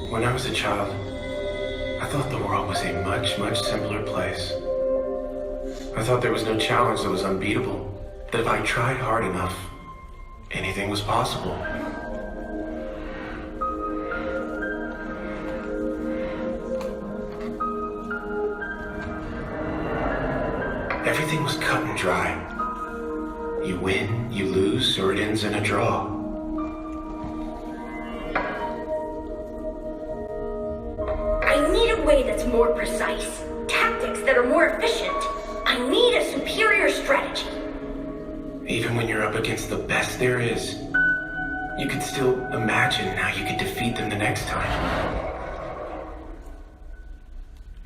When I was a child, I thought the world was a much, much simpler place. I thought there was no challenge that was unbeatable, that if I tried hard enough, anything was possible. Everything was cut and dry. You win, you lose, or it ends in a draw. I need a way that's more precise, tactics that are more efficient. I need a superior strategy. Even when you're up against the best there is, you could still imagine how you could defeat them the next time.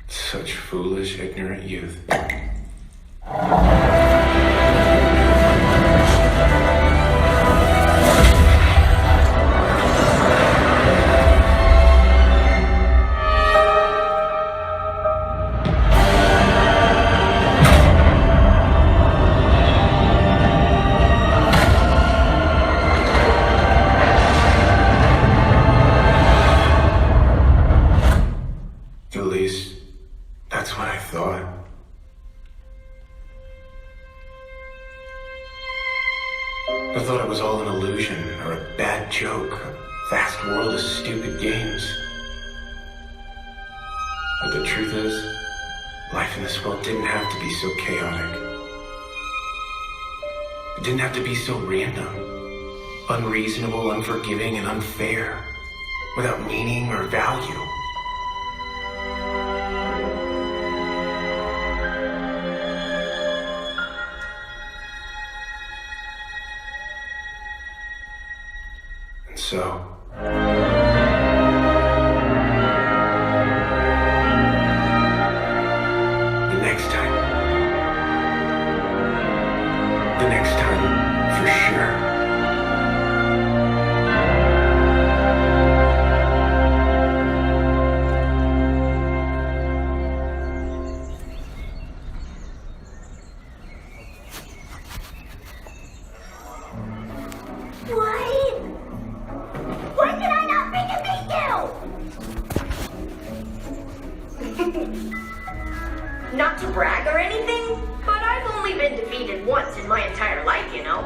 Such foolish, ignorant youth. At least, that's what I thought. I thought it was all an illusion or a bad joke, a vast world of stupid games. But the truth is, life in this world didn't have to be so chaotic. It didn't have to be so random, unreasonable, unforgiving, and unfair, without meaning or value. And so, the next time, for sure. Why did I not bring a meat Not to brag or anything, but I've only been defeated once in my entire life, you know.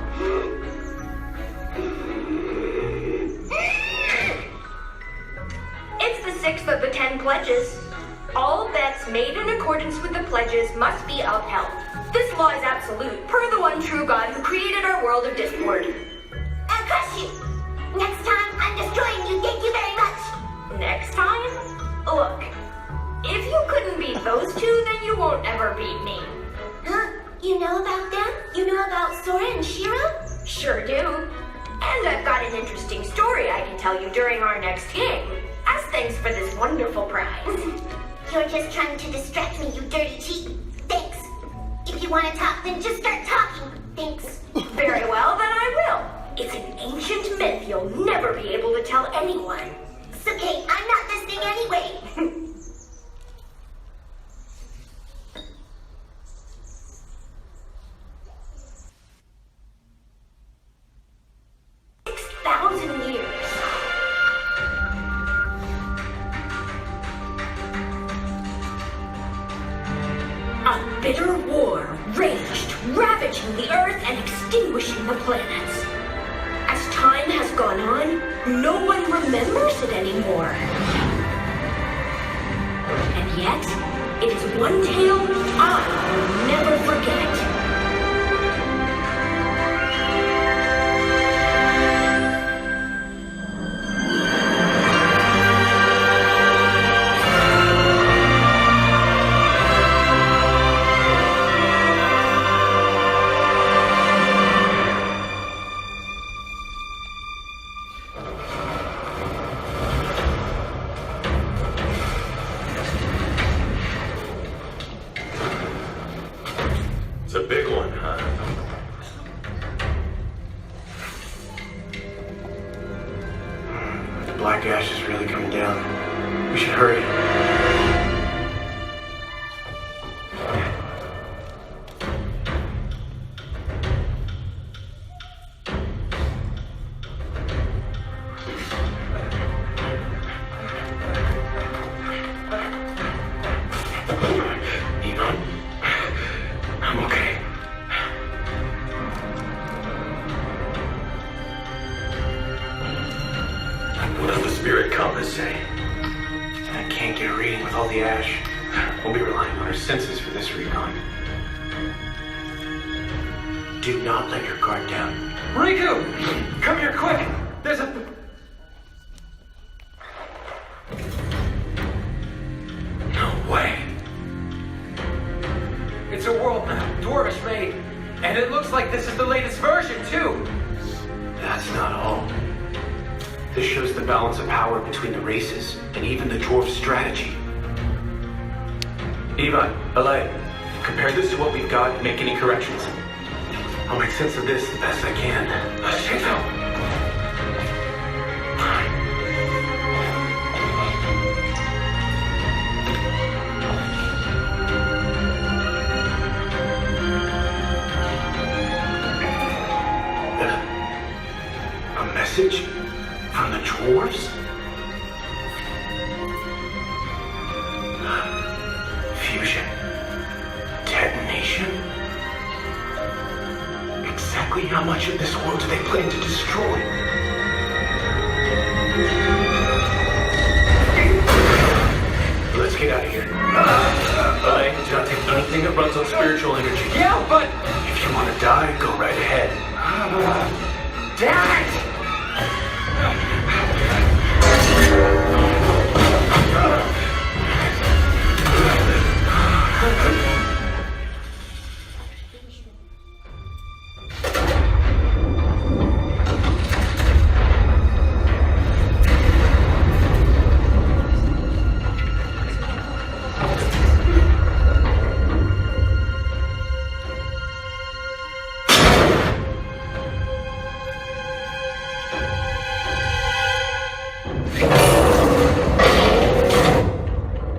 It's the 6th of the 10 pledges. All bets made in accordance with the pledges must be upheld. This law is absolute, per the one true God who created our world of discord. I'll crush you! Next time, I'm destroying you, thank you very much! Next time? Look, if you couldn't beat those two, then you won't ever beat me. Huh? You know about them? You know about Sora and Shira? Sure do. And I've got an interesting story I can tell you during our next game, as thanks for this wonderful prize. You're just trying to distract me, you dirty cheat. Thanks. If you want to talk, then just start talking. Thanks. Very well, then I will. It's an ancient myth you'll never be able to tell anyone. It's okay, I'm not listening anyway. 6,000 years. A bitter war raged, ravaging the earth and extinguishing the planets. As time has gone on, no one remembers it anymore. And yet, it is one tale I will never forget. black ash is really coming down. We should hurry. Ivan, I'm okay. What does the spirit compass say? I can't get a reading with all the ash. We'll be relying on our senses for this recon. Do not let your guard down. Riku! Come here quick! There's a... No way. It's a world map, Dwarvish made. And it looks like this is the latest version, too! That's not all. This shows the balance of power between the races, and even the dwarf strategy. Ivan, Alay, compare this to what we've got and make any corrections. I'll make sense of this the best I can. A message from the dwarves? Fusion. Detonation? Exactly how much of this world do they plan to destroy? Let's get out of here. Alay, do not take anything that runs on spiritual energy. Yeah, but... If you want to die, go right ahead. Damn it!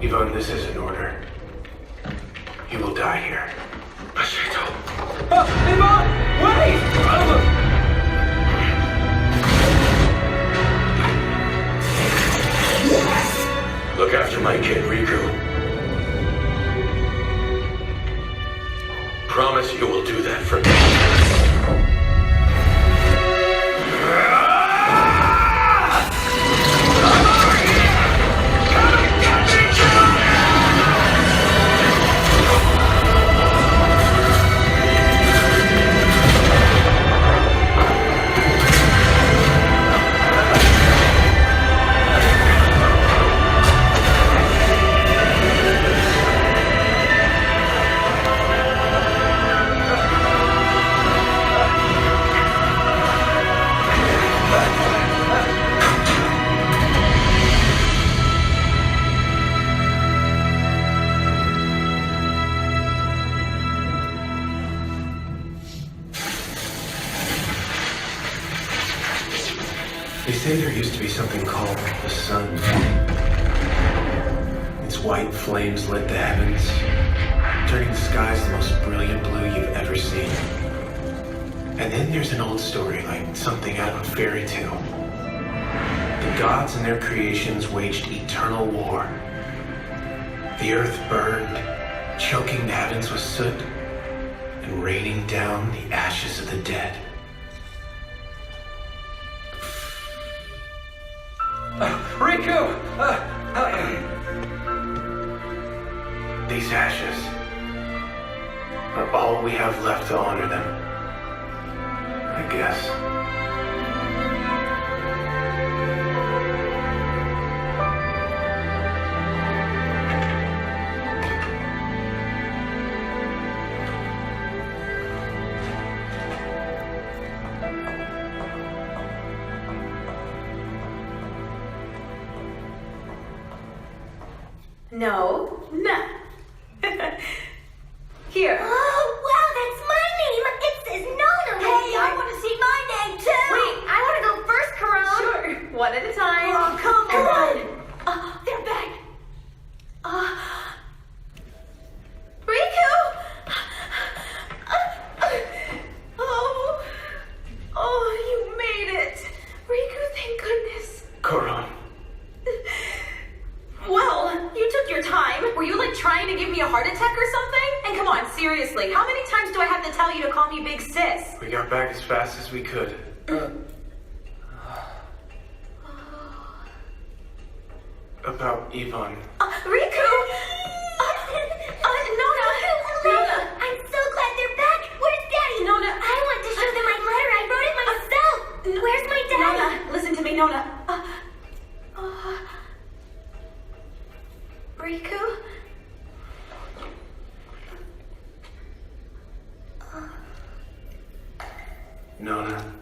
Ivan, this is an order. You will die here. Machito. Ivan! Wait! Look after my kid, Riku. Promise you will do that for me. They say there used to be something called the sun. Its white flames lit the heavens, turning the skies the most brilliant blue you've ever seen. And then there's an old story, like something out of a fairy tale. The gods and their creations waged eternal war. The earth burned, choking the heavens with soot, and raining down the ashes of the dead. Riku! These ashes are all we have left to honor them, I guess. No. Here. Oh, wow, that's my name. It says Nona. Hey, I want to see my name too. Wait, I want to go first, Karan. Sure. One at a time. Oh, got back as fast as we could. About Ivan. Riku! Nona! Nona! I'm so glad they're back. Where's Daddy? Nona, I want to show them my letter. I wrote it myself. Where's my daddy? Nona, listen to me, Nona. Riku? Nona.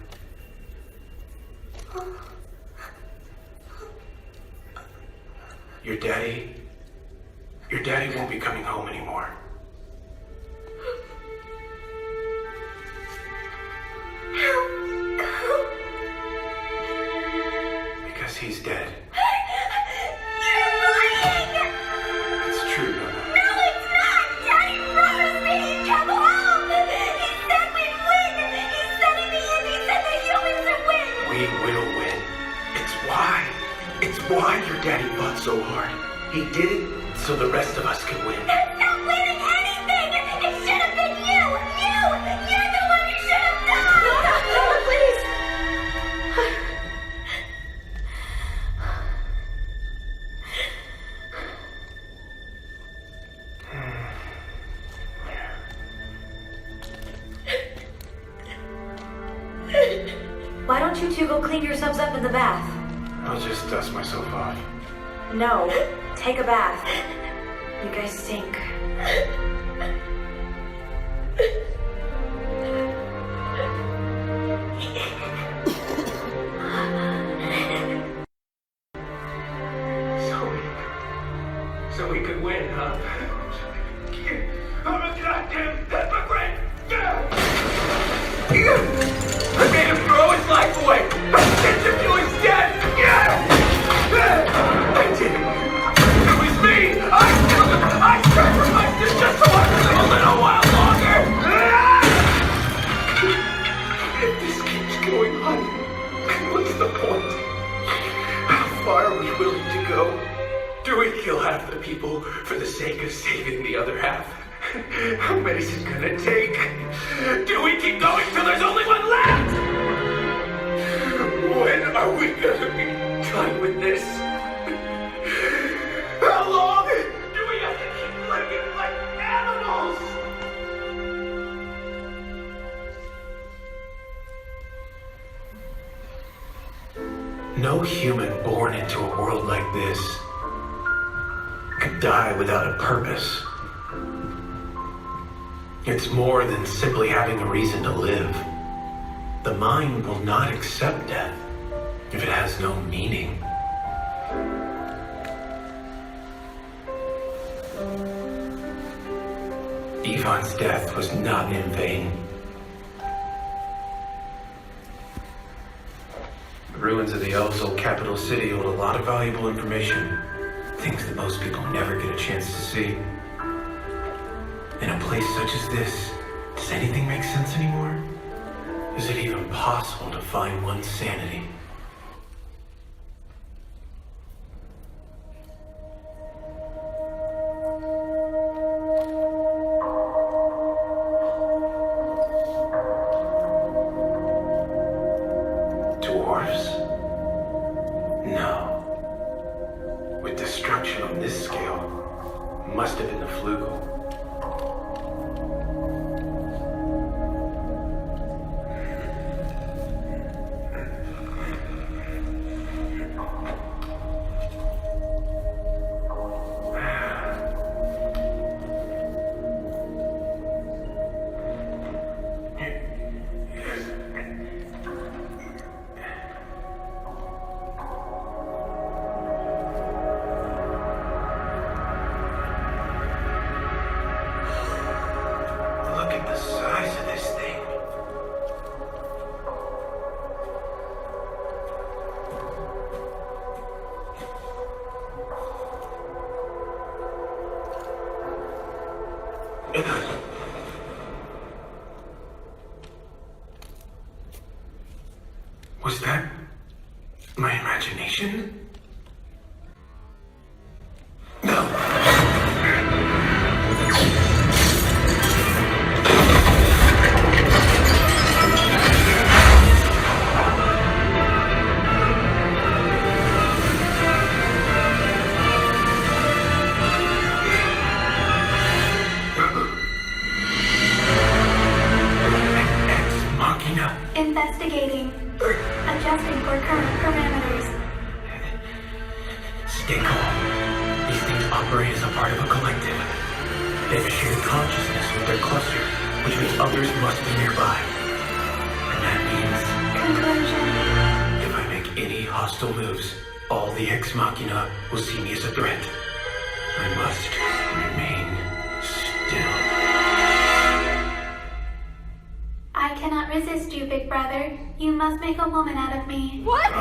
Your daddy won't be coming home anymore. How come? Because he's dead. You're lying! It's true, Nona. No, it's not! Daddy promised me he'd come home! He said we'd win! He said in the end, he said the humans would win! We will win. It's why your daddy fought so hard. He did it so the rest of us can win. That's not winning anything! It should have been you! You're the one who should have done! Nona, please! Why don't you two go clean yourselves up in the bath? I'll just dust myself off. No, take a bath. You guys stink. So we could win, huh? I'm a goddamn hypocrite! I made him throw his life away! I sent him to his death! I did it! It was me! I sacrificed it just so I could live a little while longer! If this keeps going on, what's the point? How far are we willing to go? Do we kill half the people for the sake of saving the other half? How many's it gonna take? Do we keep going till there's only one left? When are we gonna be done with this? How long do we have to keep living like animals? No human born into a world like this could die without a purpose. It's more than simply having a reason to live. The mind will not accept death if it has no meaning. Ivan's death was not in vain. The ruins of the Elves' old capital city hold a lot of valuable information. Things that most people never get a chance to see. In a place such as this, does anything make sense anymore? Is it even possible to find one's sanity? Dwarves? No. With destruction on this scale, must have been the Flugel. Look at the size of this thing. Was that my imagination? No. or current parameters. Stay calm. These things operate as a part of a collective. They have a shared consciousness with their cluster, which means others must be nearby. And that means Conclusion. if I make any hostile moves, all the Ex Machina will see me as a threat. I must remain still. I cannot resist you, big brother. You must make a woman out of me. What?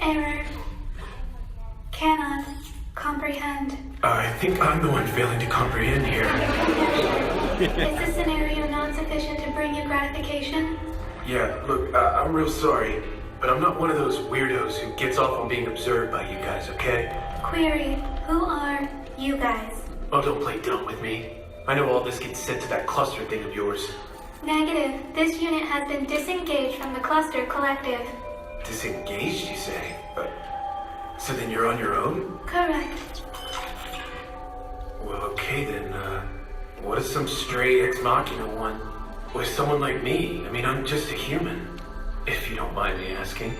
Error. Cannot comprehend. I think I'm the one failing to comprehend here. Is the scenario not sufficient to bring you gratification? Yeah, look, I'm real sorry, but I'm not one of those weirdos who gets off on being observed by you guys, okay? Query. Who are you guys? Oh, don't play dumb with me. I know all this gets sent to that cluster thing of yours. Negative. This unit has been disengaged from the cluster collective. Disengaged, you say? So then you're on your own? Correct. Well, okay then, what does some stray Ex Machina want with someone like me? I mean, I'm just a human, if you don't mind me asking.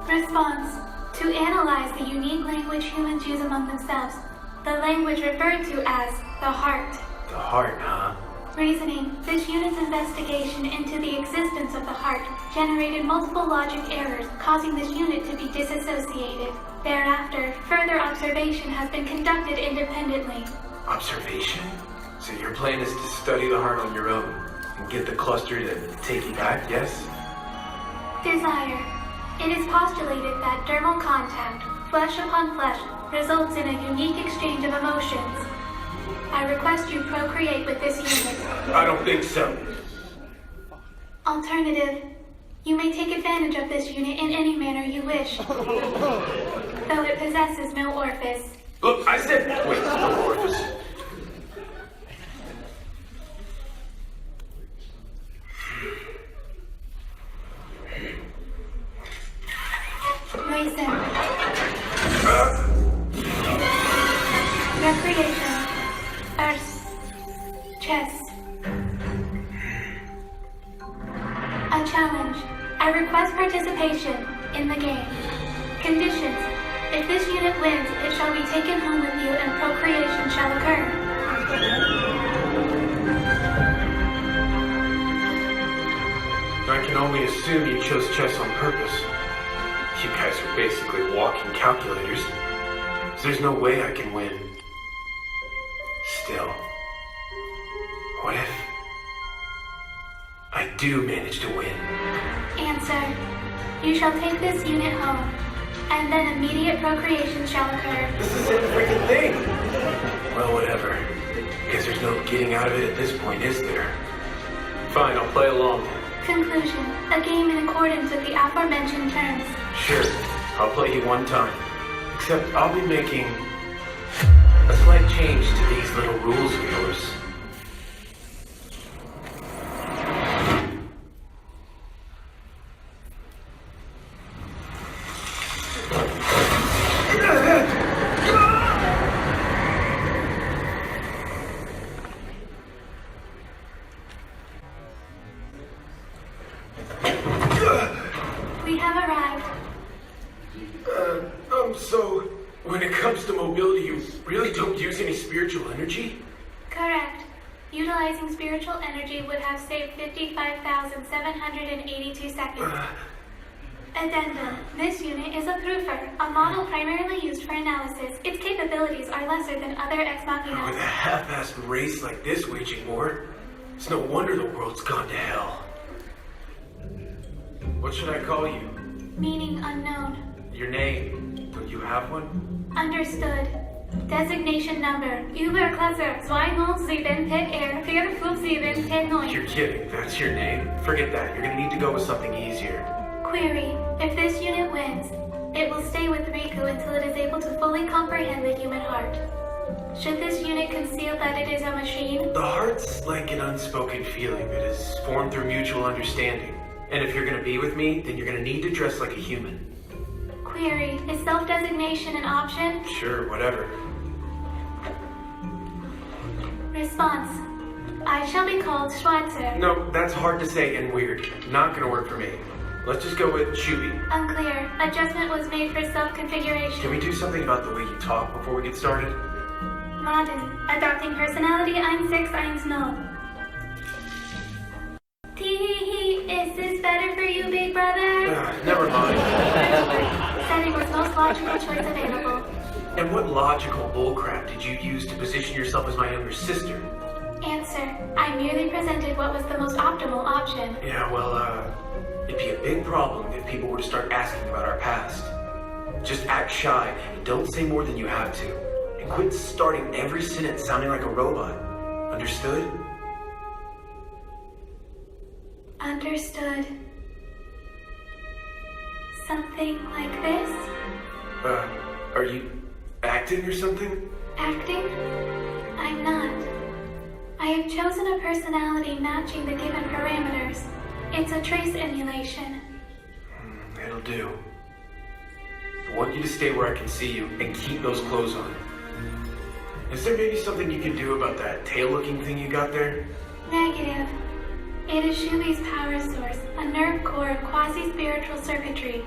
Response. To analyze the unique language humans use among themselves. The language referred to as the heart. The heart, huh? Reasoning. This unit's investigation into the existence of the heart generated multiple logic errors, causing this unit to be disassociated. Thereafter, further observation has been conducted independently. Observation? So your plan is to study the heart on your own and get the cluster to take you back, yes? Desire. It is postulated that dermal contact, flesh upon flesh, results in a unique exchange of emotions. I request you procreate with this unit. I don't think so. Alternative. You may take advantage of this unit in any manner you wish, though it possesses no orifice. Look, I said, wait, no orifice. Listen. Recreation. Earth. Chess. A challenge. I request participation in the game. Conditions. If this unit wins, it shall be taken home with you and procreation shall occur. I can only assume you chose chess on purpose. You guys are basically walking calculators. So there's no way I can win. Still, what if I do manage to win? Answer. You shall take this unit home, and then immediate procreation shall occur. This is a freaking thing! Well, whatever. Guess there's no getting out of it at this point, is there? Fine, I'll play along. Conclusion. A game in accordance with the aforementioned terms. Sure, I'll play you one time. Except I'll be making a slight change to these little rules of yours. We have arrived. So, when it comes to mobility, you really don't use any spiritual energy? Correct. Utilizing spiritual energy would have saved 55,782 seconds. Addendum. This unit is a proofer, a model primarily used for analysis. Its capabilities are lesser than other Ex With Machina. a half-assed race like this waging war, it's no wonder the world's gone to hell. What should I call you? Meaning unknown. Your name? Don't you have one? Understood. Designation number. Überklasse 207P457P9. You're kidding. That's your name? Forget that. You're gonna need to go with something easier. Query. If this unit wins, it will stay with Riku until it is able to fully comprehend the human heart. Should this unit conceal that it is a machine? The heart's like an unspoken feeling that is formed through mutual understanding. And if you're gonna be with me, then you're gonna need to dress like a human. Query. Is self-designation an option? Sure, whatever. Response. I shall be called Schweitzer. No, that's hard to say and weird. Not gonna work for me. Let's just go with Shuby. Unclear. Adjustment was made for self-configuration. Can we do something about the way you talk before we get started? Modern. Adopting personality 1-6-1-0. Tee-hee-hee. Is this better for you, big brother? Never mind. Setting was most logical choice available. And what logical bullcrap did you use to position yourself as my younger sister? Answer. I merely presented what was the most optimal option. Yeah, well, it'd be a big problem if people were to start asking about our past. Just act shy and don't say more than you have to. And quit starting every sentence sounding like a robot. Understood? Understood. Something like this? Are you acting or something? Acting? I'm not. I have chosen a personality matching the given parameters. It's a trace emulation. It'll do. I want you to stay where I can see you and keep those clothes on. Is there maybe something you can do about that tail-looking thing you got there? Negative. It is Shubi's power source, a nerve core of quasi-spiritual circuitry.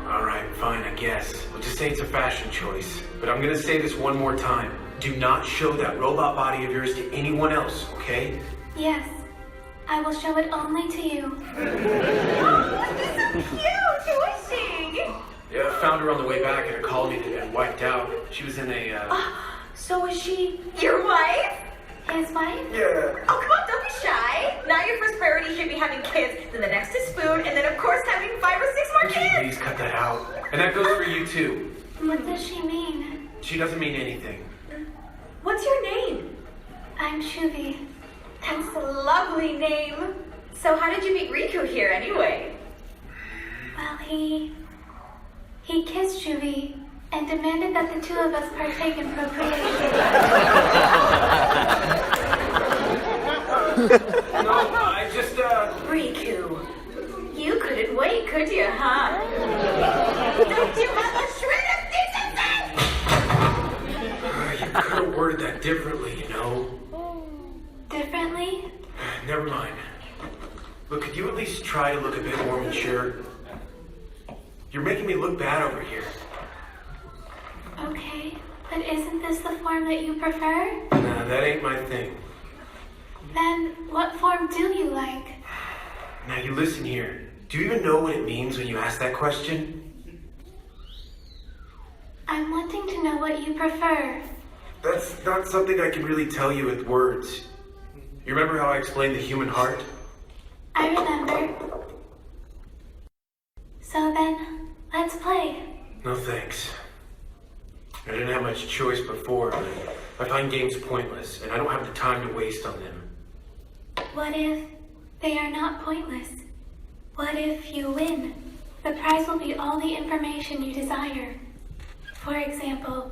Alright, fine, I guess. We'll just say it's a fashion choice. But I'm gonna say this one more time. Do not show that robot body of yours to anyone else, okay? Yes. I will show it only to you. Cute! Who is she? Yeah, I found her on the way back at a colony that had wiped out. She was in a, So is she your wife? His wife? Yeah. Oh, come on, don't be shy. Now your first priority should be having kids, then the next is food, and then of course having 5 or 6 more Would you kids. please cut that out? And that goes for you too. What does she mean? She doesn't mean anything. What's your name? I'm Shubi. That's a lovely name. So how did you meet Riku here anyway? Well, he kissed Shubi and demanded that the two of us partake in procreation. No, I just, Riku, you couldn't wait, could you, huh? Don't you have a shred of decency? you could have worded that differently, you know? Differently? Never mind. Look, could you at least try to look a bit more mature? You're making me look bad over here. Okay, but isn't this the form that you prefer? Nah, that ain't my thing. Then what form do you like? Now you listen here. Do you even know what it means when you ask that question? I'm wanting to know what you prefer. That's not something I can really tell you with words. You remember how I explained the human heart? I remember. So then, let's play. No thanks. I didn't have much choice before, but I find games pointless, and I don't have the time to waste on them. What if they are not pointless? What if you win? The prize will be all the information you desire. For example,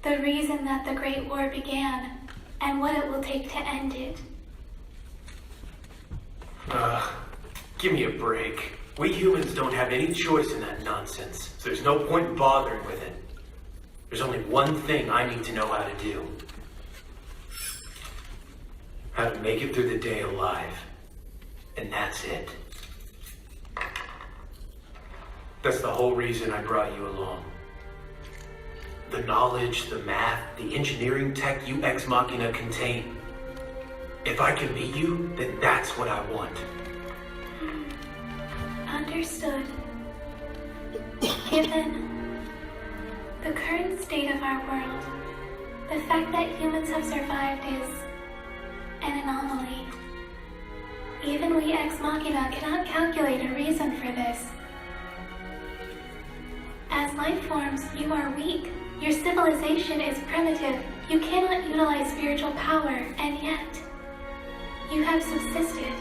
the reason that the Great War began, and what it will take to end it. Give me a break. We humans don't have any choice in that nonsense, so there's no point bothering with it. There's only one thing I need to know how to do. How to make it through the day alive. And that's it. That's the whole reason I brought you along. The knowledge, the math, the engineering tech you Ex Machina contain. If I can meet you, then that's what I want. Understood. Given the current state of our world, the fact that humans have survived is an anomaly. Even we Ex Machina cannot calculate a reason for this. As life forms, you are weak. Your civilization is primitive. You cannot utilize spiritual power, and yet you have subsisted.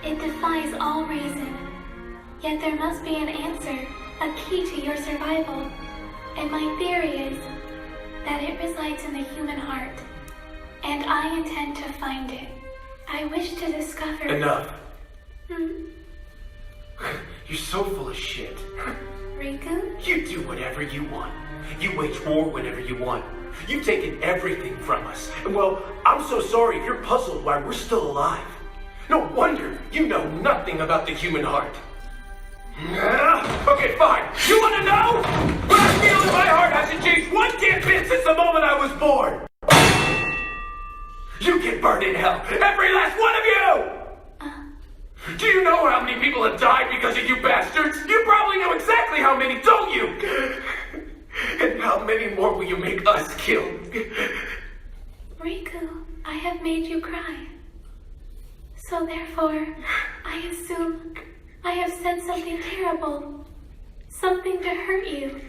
It defies all reason. Yet there must be an answer, a key to your survival. And my theory is that it resides in the human heart. And I intend to find it. I wish to discover... Enough. You're so full of shit. Riku? You do whatever you want. You wage war whenever you want. You've taken everything from us. And well, I'm so sorry if you're puzzled why we're still alive. No wonder you know nothing about the human heart. Okay, fine. You want to know? What I feel in my heart hasn't changed one damn bit since the moment I was born. You can burn in hell, every last one of you! Do you know how many people have died because of you bastards? You probably know exactly how many, don't you? And how many more will you make us kill? Riku, I have made you cry. So therefore, I assume I have said something terrible. Something to hurt you.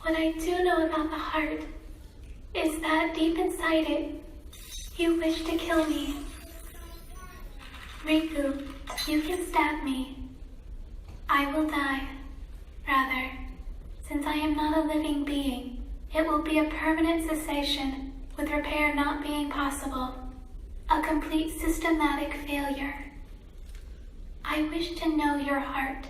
What I do know about the heart is that deep inside it, you wish to kill me. Riku, you can stab me. I will die. Rather, since I am not a living being, it will be a permanent cessation, with repair not being possible. A complete systematic failure. I wish to know your heart.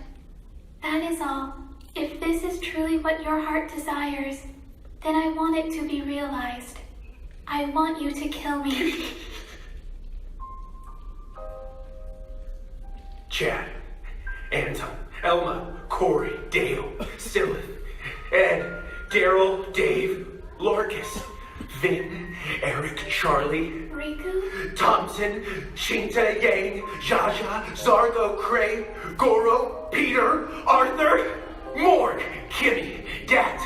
That is all. If this is truly what your heart desires, then I want it to be realized. I want you to kill me. Chad, Anton, Elma, Corey, Dale, Sylith, Ed, Daryl, Dave, Larkus, Vin, Eric, Charlie, Riku? Thompson, Shinta, Yang, Jaja, Zargo, Cray, Goro, Peter, Arthur, Morg, Kimmy, Dat,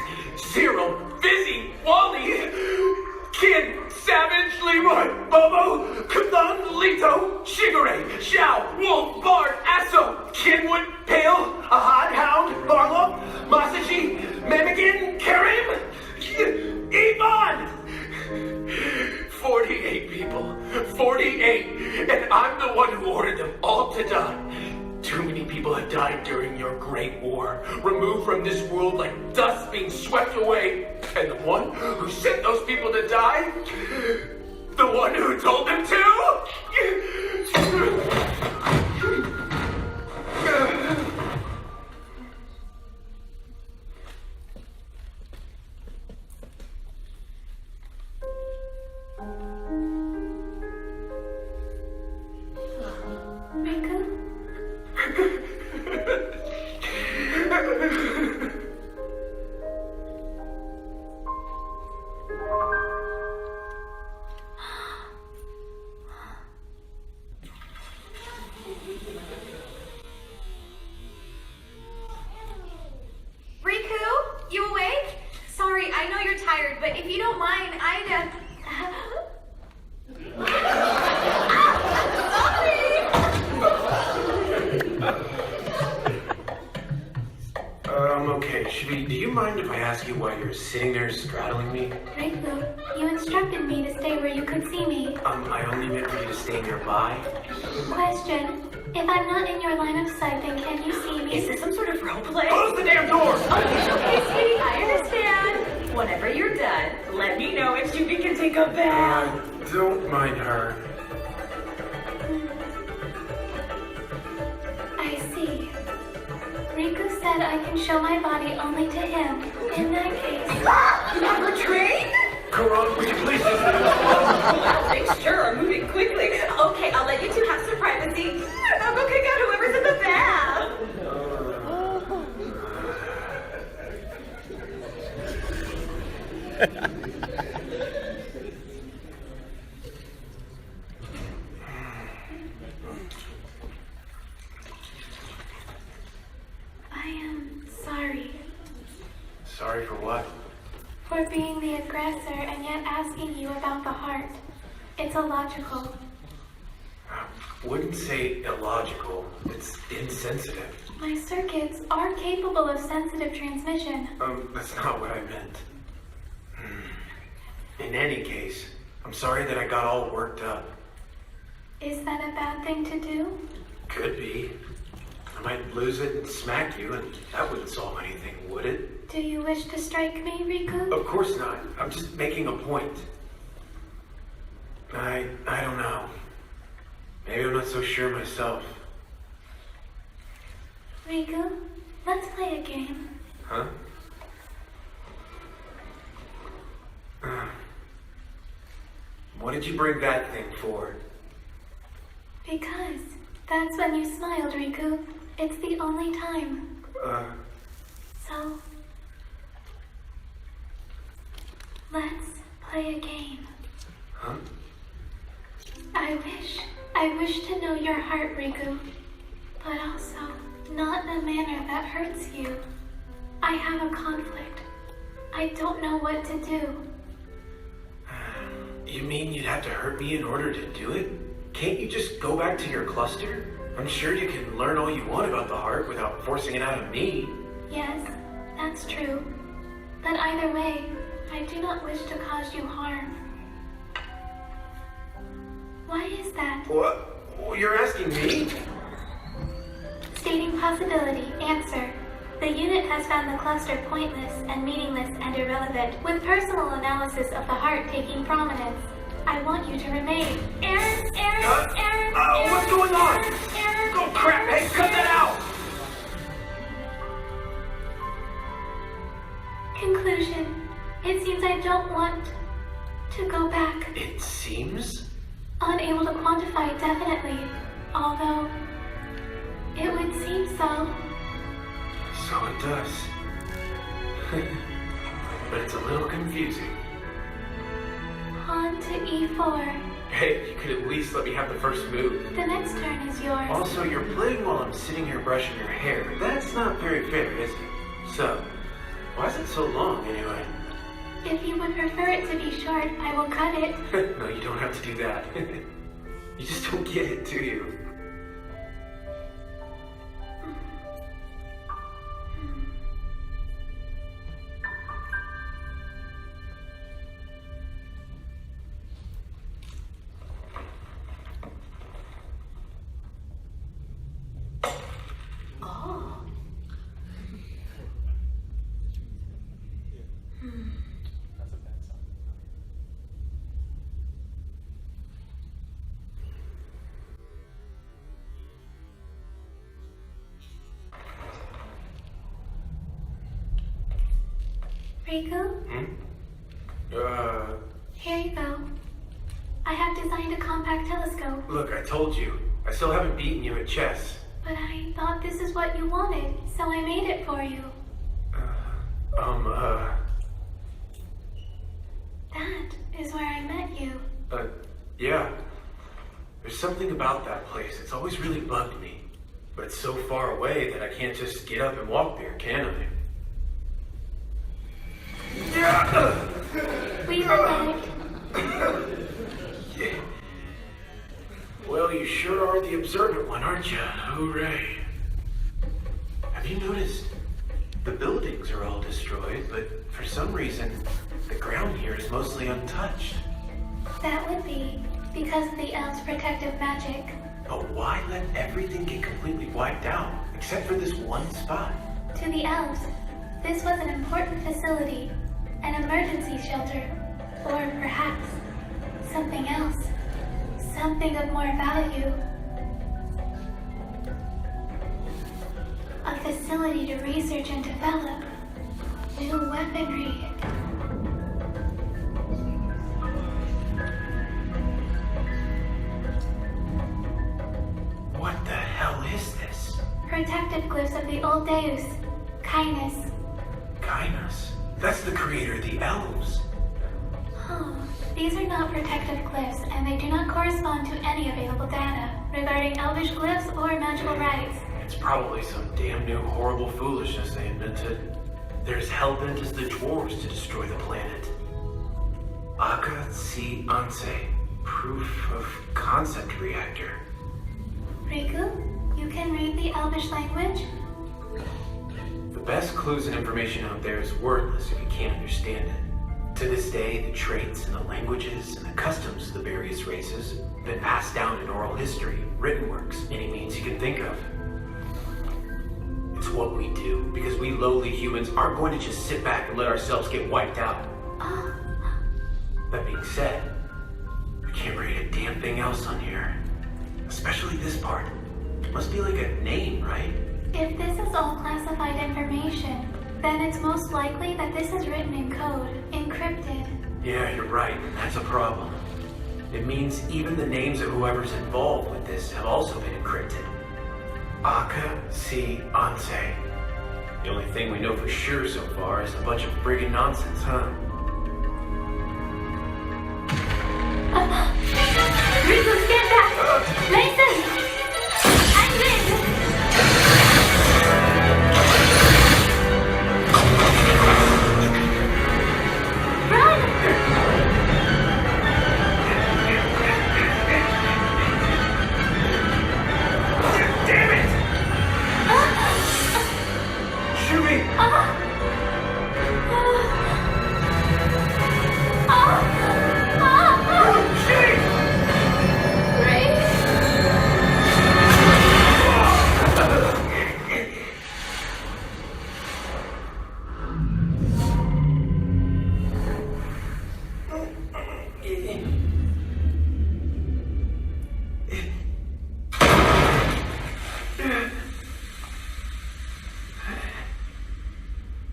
Zero, Fizzy, Wally, Kin, Savage, Leroy, Bobo, Kuthan, Lito, Shigure, Xiao, Wolf, Bard, Asso, Kinwood, Pale, Ahad, Hound, Barlow, Masashi, Mimikin, Karim, Ivan! 48 people. 48! And I'm the one who ordered them all to die. Too many people have died during your great war, removed from this world like dust being swept away. And the one who sent those people to die? The one who told them to? Riku? Riku, you awake? Sorry, I know you're tired, but if you don't mind, I'd I'm okay. Shibi, do you mind if I ask you why you're sitting there straddling me? Riku, you instructed me to stay where you could see me. I only meant for you to stay nearby. Question. If I'm not in your line of sight, then can you see me? Is this some sort of roleplay? Close the damn door! Okay, sweetie, I understand. Whenever you're done, let me know and Shubi can take a bath. Don't mind her. I see. Riku said I can show my body only to him. In that case... You have betrayed? Karan, would you please just... Wow, things sure are moving quickly. Okay, I'll let you two have some privacy. I'll go kick out whoever's in the bath. I am sorry Sorry for what? for being the aggressor and yet asking you about the heart. It's illogical. I wouldn't say illogical. It's insensitive. My circuits are capable of sensitive transmission. That's not what I meant. In any case, I'm sorry that I got all worked up. Is that a bad thing to do? Could be. I might lose it and smack you, and that wouldn't solve anything, would it? Do you wish to strike me, Riku? Of course not. I'm just making a point. I don't know. Maybe I'm not so sure myself. Riku, let's play a game. Huh? What did you bring that thing for? Because that's when you smiled, Riku. It's the only time. So, let's play a game. Huh? I wish to know your heart, Riku, but also not in a manner that hurts you. I have a conflict. I don't know what to do. You mean you'd have to hurt me in order to do it? Can't you just go back to your cluster? I'm sure you can learn all you want about the heart without forcing it out of me. Yes, that's true. But either way, I do not wish to cause you harm. Why is that? What? Well, you're asking me? Stating possibility. Answer. The unit has found the cluster pointless and meaningless and irrelevant, with personal analysis of the heart taking prominence. I want you to remain. Aaron! What's going on? Oh crap, hey, cut that out! Conclusion. It seems I don't want to go back. It seems? Unable to quantify it definitely, although it would seem so. So it does. But it's a little confusing. On to E4. Hey, you could at least let me have the first move. The next turn is yours. Also, you're playing while I'm sitting here brushing your hair. That's not very fair, is it? So, why is it so long anyway? If you would prefer it to be short, I will cut it. No, you don't have to do that. You just don't get it, do you? Riku? Here you go. I have designed a compact telescope, Look, I told you. I still haven't beaten you at chess. but I thought this is what you wanted, so I made it for you. That is where I met you. Yeah. There's something about that place. It's always really bugged me. But it's so far away that I can't just get up and walk there, can I? We were met. Yeah. Well, you sure are the observant one, aren't you? Hooray. Have you noticed? The buildings are all destroyed, but for some reason, the ground here is mostly untouched. That would be because of the elves' protective magic. But why let everything get completely wiped out, except for this one spot? To the elves, this was an important facility, an emergency shelter, or perhaps something else, something of more value. A facility to research and develop new weaponry. What the hell is this? Protective glyphs of the old Deus, Kindness. Kainos. That's the creator of the elves. Oh, these are not protective glyphs, and they do not correspond to any available data regarding elvish glyphs or magical rites. It's probably some damn new horrible foolishness they invented. They're as hellbent as the dwarves to destroy the planet. Aka Si Anse, proof of concept reactor. Riku, you can read the elvish language? The best clues and information out there is worthless if you can't understand it. To this day, the traits and the languages and the customs of the various races have been passed down in oral history, written works, any means you can think of. It's what we do, because we lowly humans aren't going to just sit back and let ourselves get wiped out. That being said, I can't read a damn thing else on here. Especially this part. Must be like a name, right? If this is all classified information, then it's most likely that this is written in code, encrypted. Yeah, you're right. That's a problem. It means even the names of whoever's involved with this have also been encrypted. Aka Si Anse. The only thing we know for sure so far is a bunch of friggin' nonsense, huh? Riku, stand back! Mason! I'm in! Run! Damn it! Shubi! Shubi! Ray?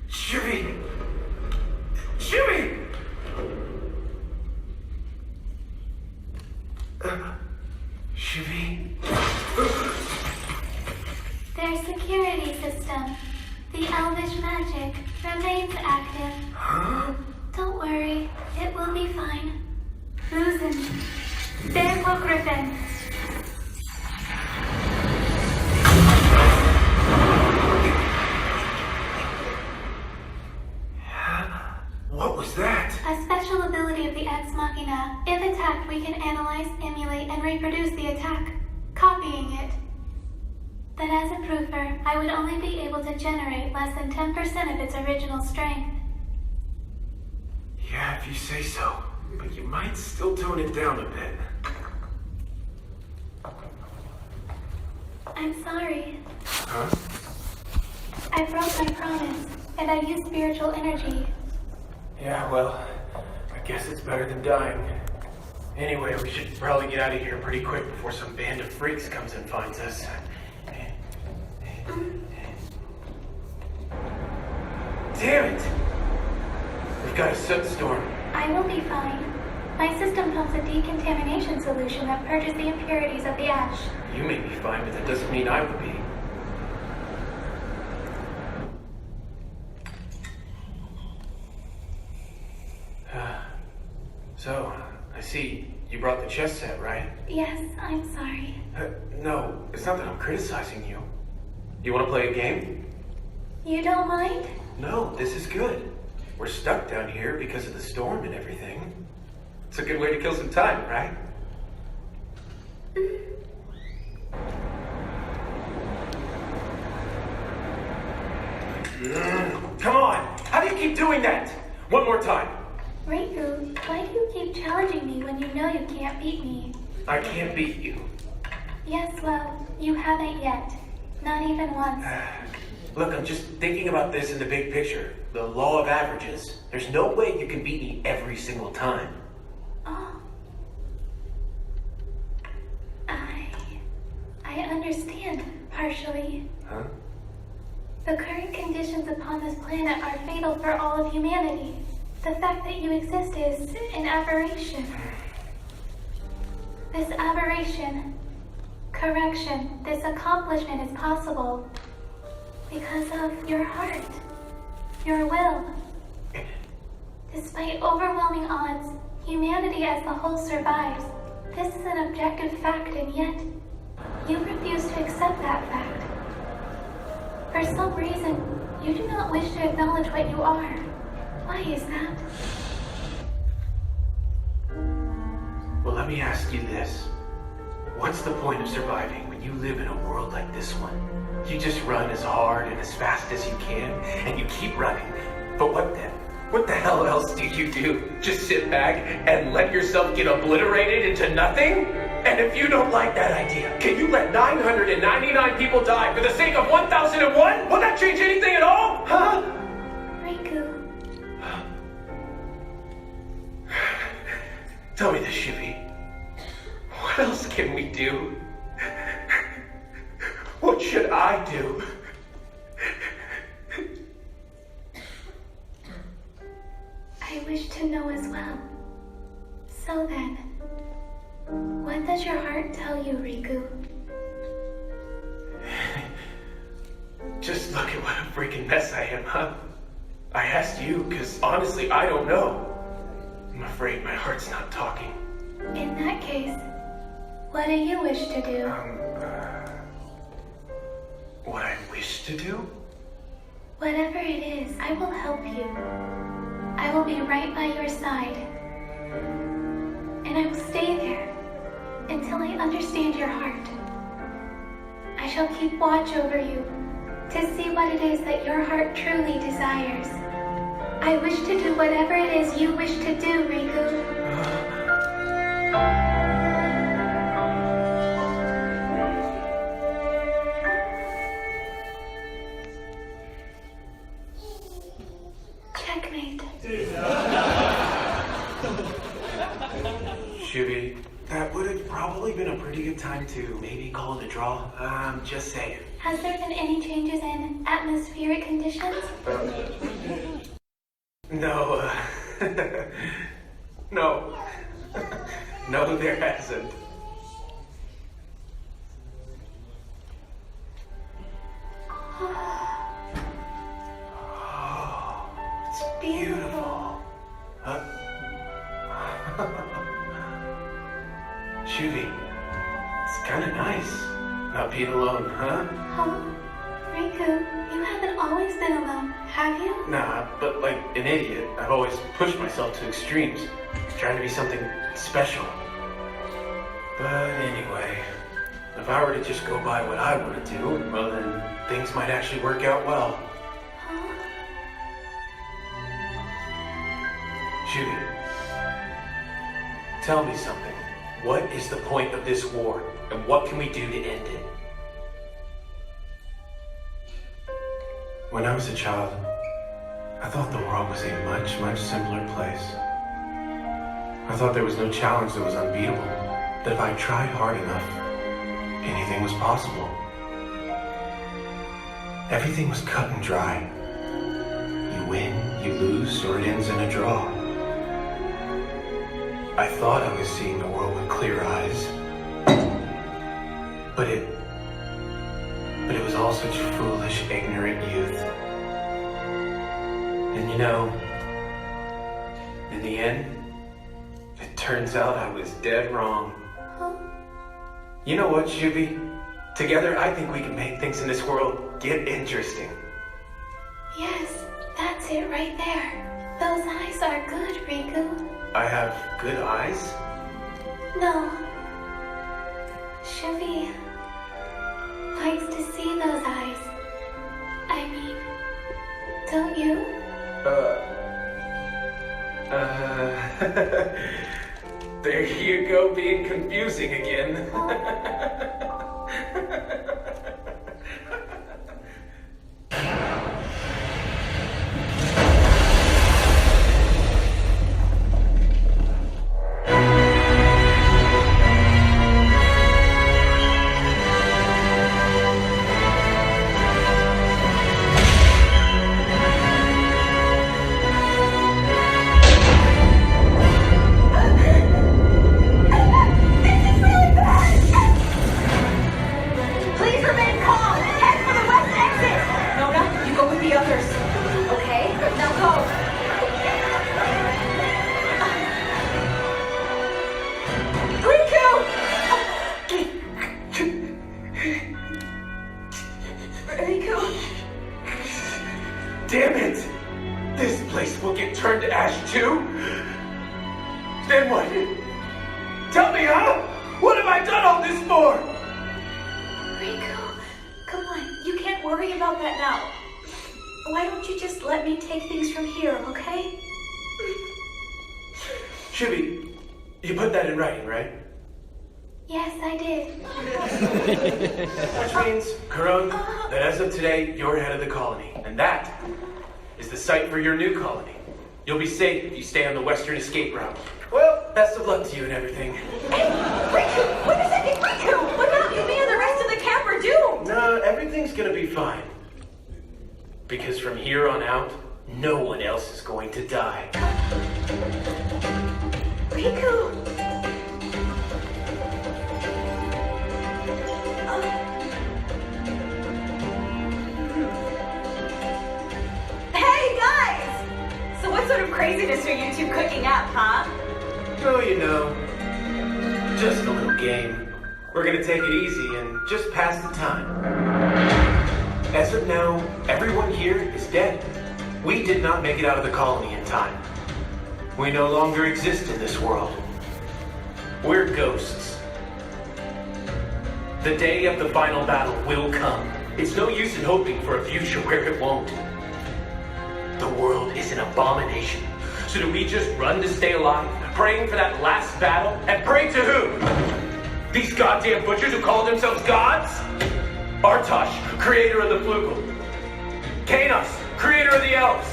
Shubi! Shubi! Shubi? Their security system, the Elvish magic, remains active. Huh? Don't worry, it will be fine. Loosen. Der Griffin. What was that? A special ability of the Ex Machina. If attacked, we can analyze, emulate, and reproduce the attack, copying it. But as a proofer, I would only be able to generate less than 10% of its original strength. Yeah, if you say so. But you might still tone it down a bit. I'm sorry. Huh? I broke my promise, and I used spiritual energy. Yeah, well, I guess it's better than dying. Anyway, we should probably get out of here pretty quick before some band of freaks comes and finds us. Damn it! We've got a soot storm. I will be fine. My system pumps a decontamination solution that purges the impurities of the ash. You may be fine, but that doesn't mean I would be. So, I see. You brought the chess set, right? Yes, I'm sorry. No, it's not that I'm criticizing you. You want to play a game? You don't mind? No, this is good. We're stuck down here because of the storm and everything. It's a good way to kill some time, right? Come on! How do you keep doing that? One more time. Riku, why do you keep challenging me when you know you can't beat me? I can't beat you. Yes, well, you haven't yet. Not even once. Look, I'm just thinking about this in the big picture. The law of averages. There's no way you can beat me every single time. Oh. I understand, partially. Huh? The current conditions upon this planet are fatal for all of humanity. The fact that you exist is an aberration. This aberration, correction, this accomplishment is possible because of your heart, your will. Despite overwhelming odds, humanity as the whole survives. This is an objective fact, and yet you refuse to accept that fact. For some reason, you do not wish to acknowledge what you are. Why is that? Well, let me ask you this. What's the point of surviving when you live in a world like this one? You just run as hard and as fast as you can, and you keep running. But what then? What the hell else do you do? Just sit back and let yourself get obliterated into nothing? And if you don't like that idea, can you let 999 people die for the sake of 1001? Will that change anything at all? Huh? Riku, Tell me this, Shivi. What else can we do? What should I do? I wish to know as well. So then, What does your heart tell you, Riku? Just look at what a freaking mess I am, huh? I asked you because honestly, I don't know. I'm afraid my heart's not talking. In that case, what do you wish to do? What I wish to do? Whatever it is, I will help you. I will be right by your side. And I will stay there until I understand your heart. I shall keep watch over you to see what it is that your heart truly desires. I wish to do whatever it is you wish to do, Riku. Checkmate. Shubi, that would have probably been a pretty good time to maybe call it a draw. I'm just saying. Has there been any changes in atmospheric conditions? No, no. No, there hasn't. Oh, it's beautiful. Huh? Shubi, it's kind of nice not being alone, huh? Huh? Riku, you haven't always been alone, have you? Nah, but like an idiot, I've always pushed myself to extremes, trying to be something special. But anyway, if I were to just go by what I want to do, well then things might actually work out well. Huh? Shubi, tell me something. What is the point of this war, and what can we do to end it? When I was a child, I thought the world was a much, much simpler place. I thought there was no challenge that was unbeatable, that if I tried hard enough, anything was possible. Everything was cut and dry. You win, you lose, or it ends in a draw. I thought I was seeing the world with clear eyes, but it was all such foolish, ignorant youth. And you know, in the end, it turns out I was dead wrong. Huh? You know what, Shubi? Together, I think we can make things in this world get interesting. Yes, that's it right there. Those eyes are good, Riku. I have good eyes? No. Shubi likes to see those eyes. I mean, don't you? There you go, being confusing again. Please remain calm. Head for the west exit. Nona, you go with the others. Okay, now go. Riku! Damn it! This place will get turned to ash too? Then what? Tell me, huh? What have I done all this for? Riku, come on. You can't worry about that now. Why don't you just let me take things from here, okay? Shubi, you put that in writing, right? Yes, I did. Which means, Karun, that as of today, you're head of the colony. And that is the site for your new colony. You'll be safe if you stay on the western escape route. Well, best of luck to you and everything. Hey, Riku! Wait a second, Riku! What about you? Me and the rest of the camp are doomed! No, everything's gonna be fine. Because from here on out, no one else is going to die. Riku! craziness are you two cooking up, huh? Oh, you know, just a little game. We're gonna take it easy and just pass the time. As of now, everyone here is dead. We did not make it out of the colony in time. We no longer exist in this world. We're ghosts. The day of the final battle will come. It's no use in hoping for a future where it won't. The world is an abomination. So do we just run to stay alive, praying for that last battle? And pray to who? These goddamn butchers who call themselves gods? Artosh, creator of the Flugel. Kanos, creator of the elves.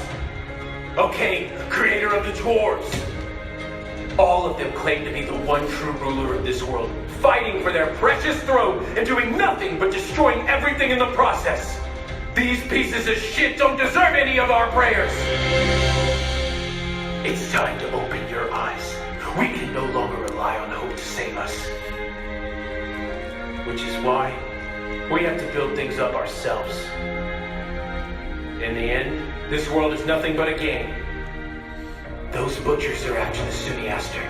O'Kane, creator of the dwarves. All of them claim to be the one true ruler of this world, fighting for their precious throne and doing nothing but destroying everything in the process. These pieces of shit don't deserve any of our prayers. It's time to open your eyes. We can no longer rely on hope to save us. Which is why we have to build things up ourselves. In the end, this world is nothing but a game. Those butchers are after the Suniaster,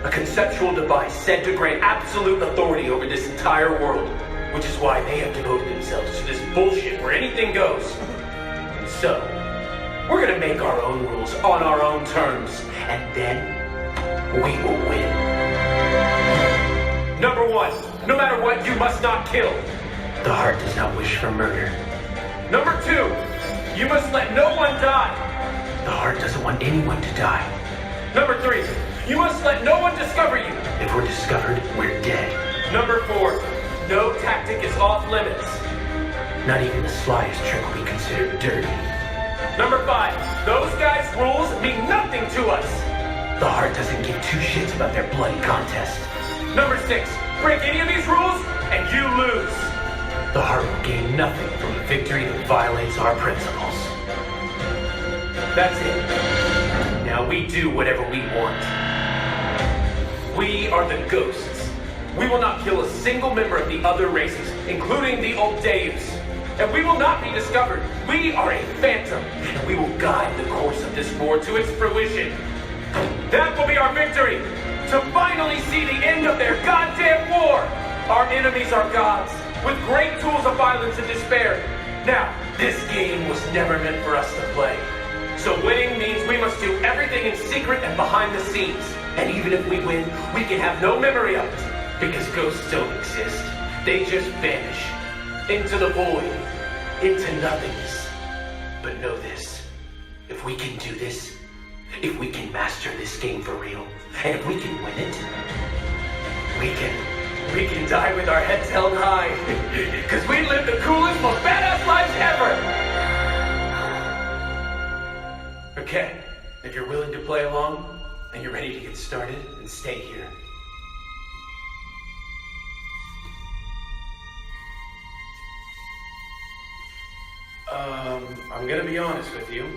a conceptual device said to grant absolute authority over this entire world, which is why they have devoted themselves to this bullshit where anything goes. So, we're gonna make our own rules on our own terms, and then we will win. Number 1, no matter what, you must not kill. The heart does not wish for murder. Number 2, you must let no one die. The heart doesn't want anyone to die. Number 3, you must let no one discover you. If we're discovered, we're dead. Number 4, no tactic is off limits. Not even the slyest trick will be considered dirty. Number 5, those guys' rules mean nothing to us. The heart doesn't give two shits about their bloody contest. Number 6, break any of these rules and you lose. The heart will gain nothing from a victory that violates our principles. That's it. Now we do whatever we want. We are the ghosts. We will not kill a single member of the other races, including the Old Deus. And we will not be discovered. We are a phantom, and we will guide the course of this war to its fruition. That will be our victory, to finally see the end of their goddamn war. Our enemies are gods, with great tools of violence and despair. Now, this game was never meant for us to play. So winning means we must do everything in secret and behind the scenes. And even if we win, we can have no memory of it. Because ghosts don't exist. They just vanish. Into the void. Into nothingness. But know this. If we can do this, if we can master this game for real, and if we can win it, we can die with our heads held high. Because we live the coolest, most badass lives ever! Okay, if you're willing to play along, and you're ready to get started, then stay here. I'm gonna be honest with you.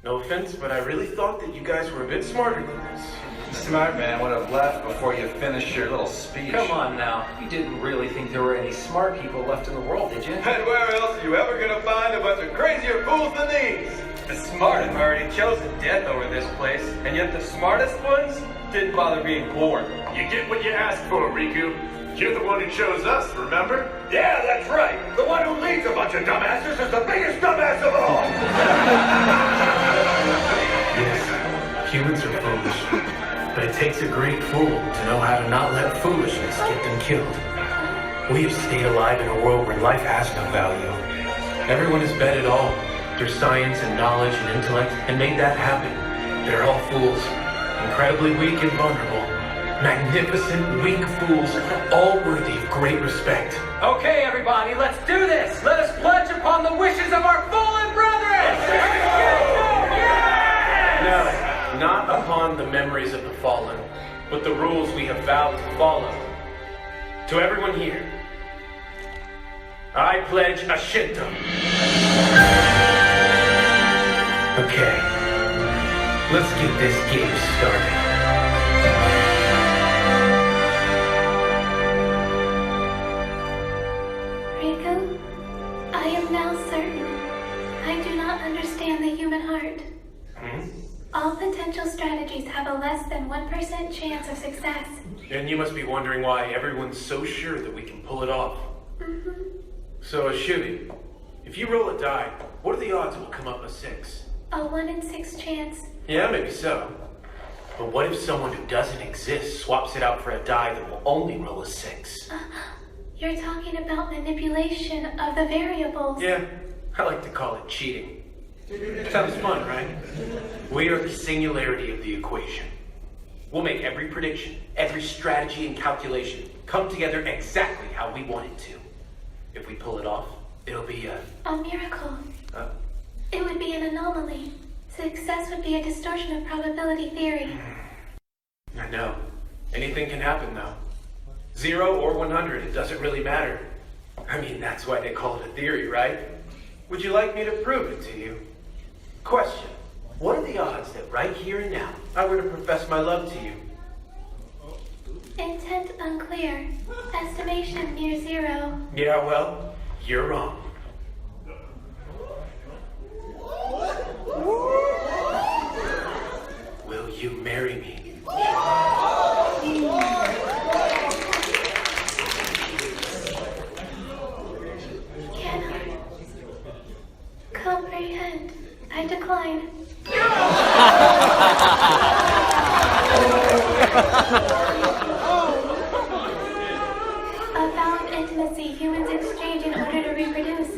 No offense, but I really thought that you guys were a bit smarter than this. Smart man would have left before you finished your little speech. Come on now. You didn't really think there were any smart people left in the world, did you? And where else are you ever gonna find a bunch of crazier fools than these? The smart have already chosen death over this place, and yet the smartest ones didn't bother being born. You get what you asked for, Riku. You're the one who chose us, remember? Yeah, that's right. The one who leads a bunch of dumbasses is the biggest dumbass of all. Yes, humans are foolish. But it takes a great fool to know how to not let foolishness get them killed. We have stayed alive in a world where life has no value. Everyone has bet it all, their science and knowledge and intellect, and made that happen. They're all fools, incredibly weak and vulnerable. Magnificent, weak fools, all worthy of great respect. Okay, everybody, let's do this! Let us pledge upon the wishes of our fallen brethren! No, not upon the memories of the fallen, but the rules we have vowed to follow. To everyone here, I pledge a Shinto. Okay, let's get this game started. Riku, I am now certain I do not understand the human heart. Hmm? have a less than 1% chance of success. And you must be wondering why everyone's so sure that we can pull it off. So, Shubi, if you roll a die, what are the odds it will come up a 6? A 1 in 6 chance. Yeah, maybe so. But what if someone who doesn't exist swaps it out for a die that will only roll a 6? You're talking about manipulation of the variables. Yeah, I like to call it cheating. Sounds fun, right? We are the singularity of the equation. We'll make every prediction, every strategy and calculation come together exactly how we want it to. If we pull it off, it'll be A miracle. It would be an anomaly. Success would be a distortion of probability theory. I know. Anything can happen, though. 0 or 100, it doesn't really matter. I mean, that's why they call it a theory, right? Would you like me to prove it to you? Question. What are the odds that right here and now I were to profess my love to you? Intent unclear. Estimation near 0. Yeah, well, you're wrong. Will you marry me? Cannot comprehend. I decline. A vow of intimacy humans exchange in order to reproduce.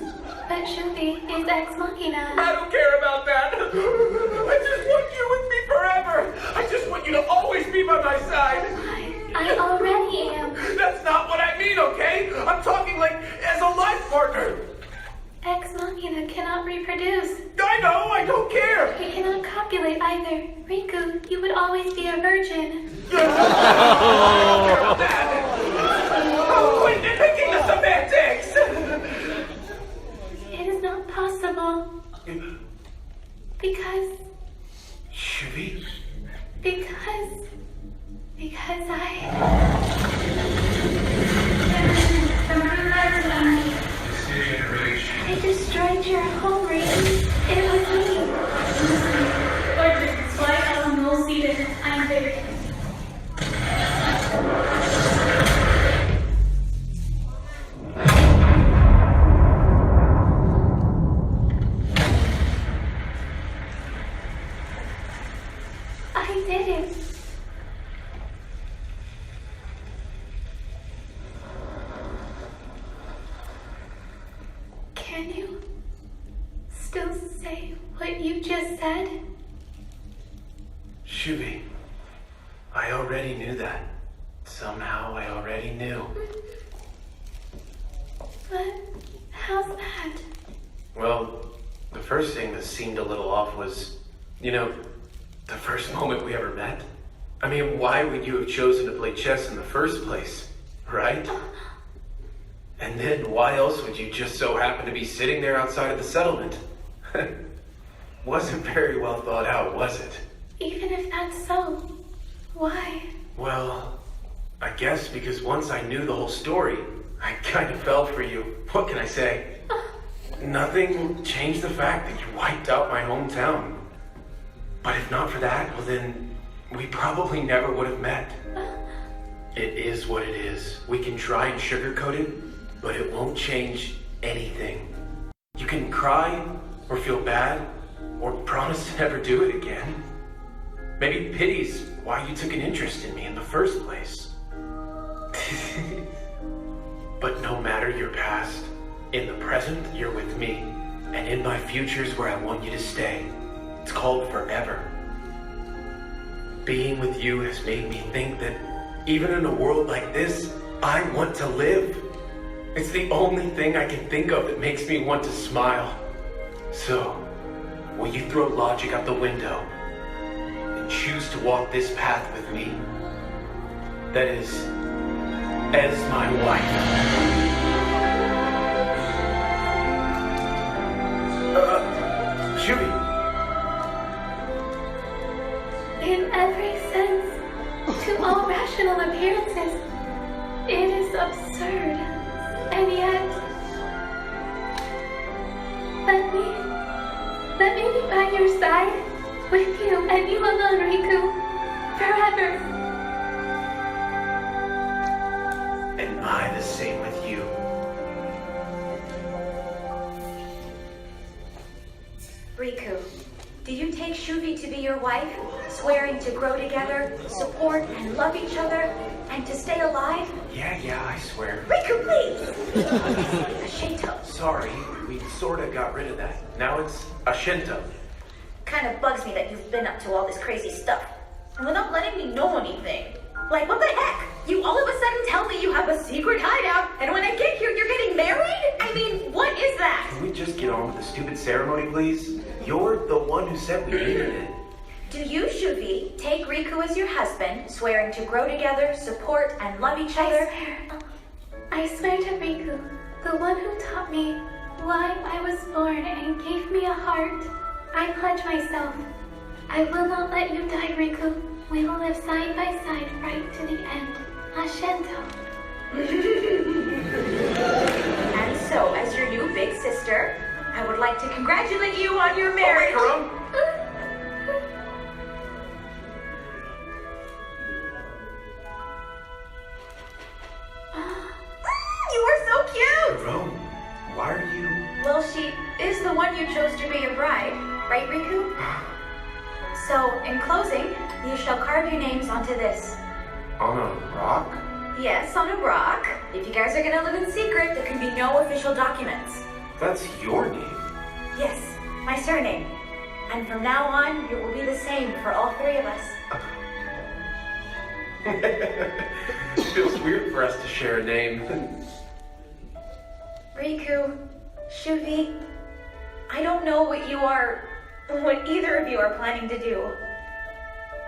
But Shubi is ex machina. I don't care about that. I just want you with me forever. I just want you to always be by my side. I already am. That's not what I mean, okay? I'm talking like as a life partner. Ex machina cannot reproduce. I know, I don't care. He cannot copulate either. Riku, you would always be a virgin. Quit nitpicking the semantics. It is not possible. Because Shubi? I destroyed your home, Riku. It was me. Order, flight on null seated. I am very. I did it. Can you still say what you just said? Shubi, I already knew that. Somehow I already knew. But how's that? Well, the first thing that seemed a little off was, the first moment we ever met. I mean, why would you have chosen to play chess in the first place, right? And then why else would you just so happen to be sitting there outside of the settlement? Wasn't very well thought out, was it? Even if that's so, why? Well, I guess because once I knew the whole story, I kind of fell for you. What can I say? Nothing will change the fact that you wiped out my hometown. But if not for that, well then, we probably never would have met. It is what it is. We can try and sugarcoat it, but it won't change anything. You can cry, or feel bad, or promise to never do it again. Maybe pity's why you took an interest in me in the first place. But no matter your past, in the present, you're with me. And in my future's where I want you to stay. It's called forever. Being with you has made me think that even in a world like this, I want to live. It's the only thing I can think of that makes me want to smile. So, will you throw logic out the window and choose to walk this path with me? That is, as my wife. Shubi. In every sense, to all rational appearances, it is absurd. And yet, let me be by your side, with you and you alone, Riku. same with you. Riku, do you take Shuvi to be your wife, swearing to grow together, support and love each other, and to stay alive? Yeah, I swear. Riku, please! A Shinto. Sorry, we sorta got rid of that. Now it's a Shinto. Kind of bugs me that you've been up to all this crazy stuff. And without letting me know anything. Like, what the heck? You all of a sudden tell me you have a secret hideout, and when I get here, you're getting married? I mean, what is that? Can we just get on with the stupid ceremony, please? You're the one who said we needed it. Do you, Shuvi, take Riku as your husband, swearing to grow together, support, and love each other? I swear to Riku, the one who taught me why I was born and gave me a heart. I pledge myself. I will not let you die, Riku. We will live side by side right to the end. Ashento. And so, as your new big sister, I would like to congratulate you on your marriage. Oh, You are so cute! Jerome, why are you... Well, she is the one you chose to be your bride, right, Riku? So, in closing, you shall carve your names onto this. on a rock? Yes, on a rock. If you guys are gonna live in secret, there can be no official documents. That's your name. Yes, my surname. And from now on, it will be the same for all three of us. It feels weird for us to share a name. Riku, Shuvi, I don't know what either of you are planning to do.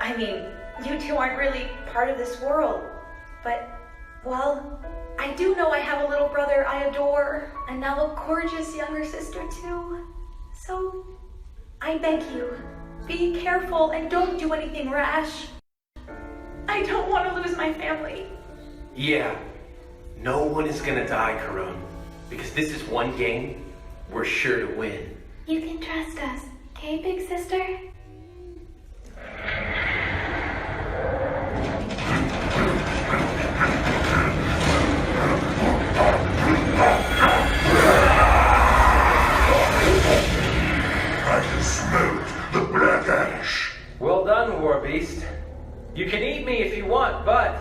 I mean, you two aren't really part of this world. But, well, I do know I have a little brother I adore, and now a gorgeous younger sister too. So, I beg you, be careful and don't do anything rash. I don't want to lose my family. Yeah, no one is gonna die, Karan. Because this is one game we're sure to win. You can trust us, okay, big sister? I can smell it, the black ash. Well done, War Beast. You can eat me if you want, but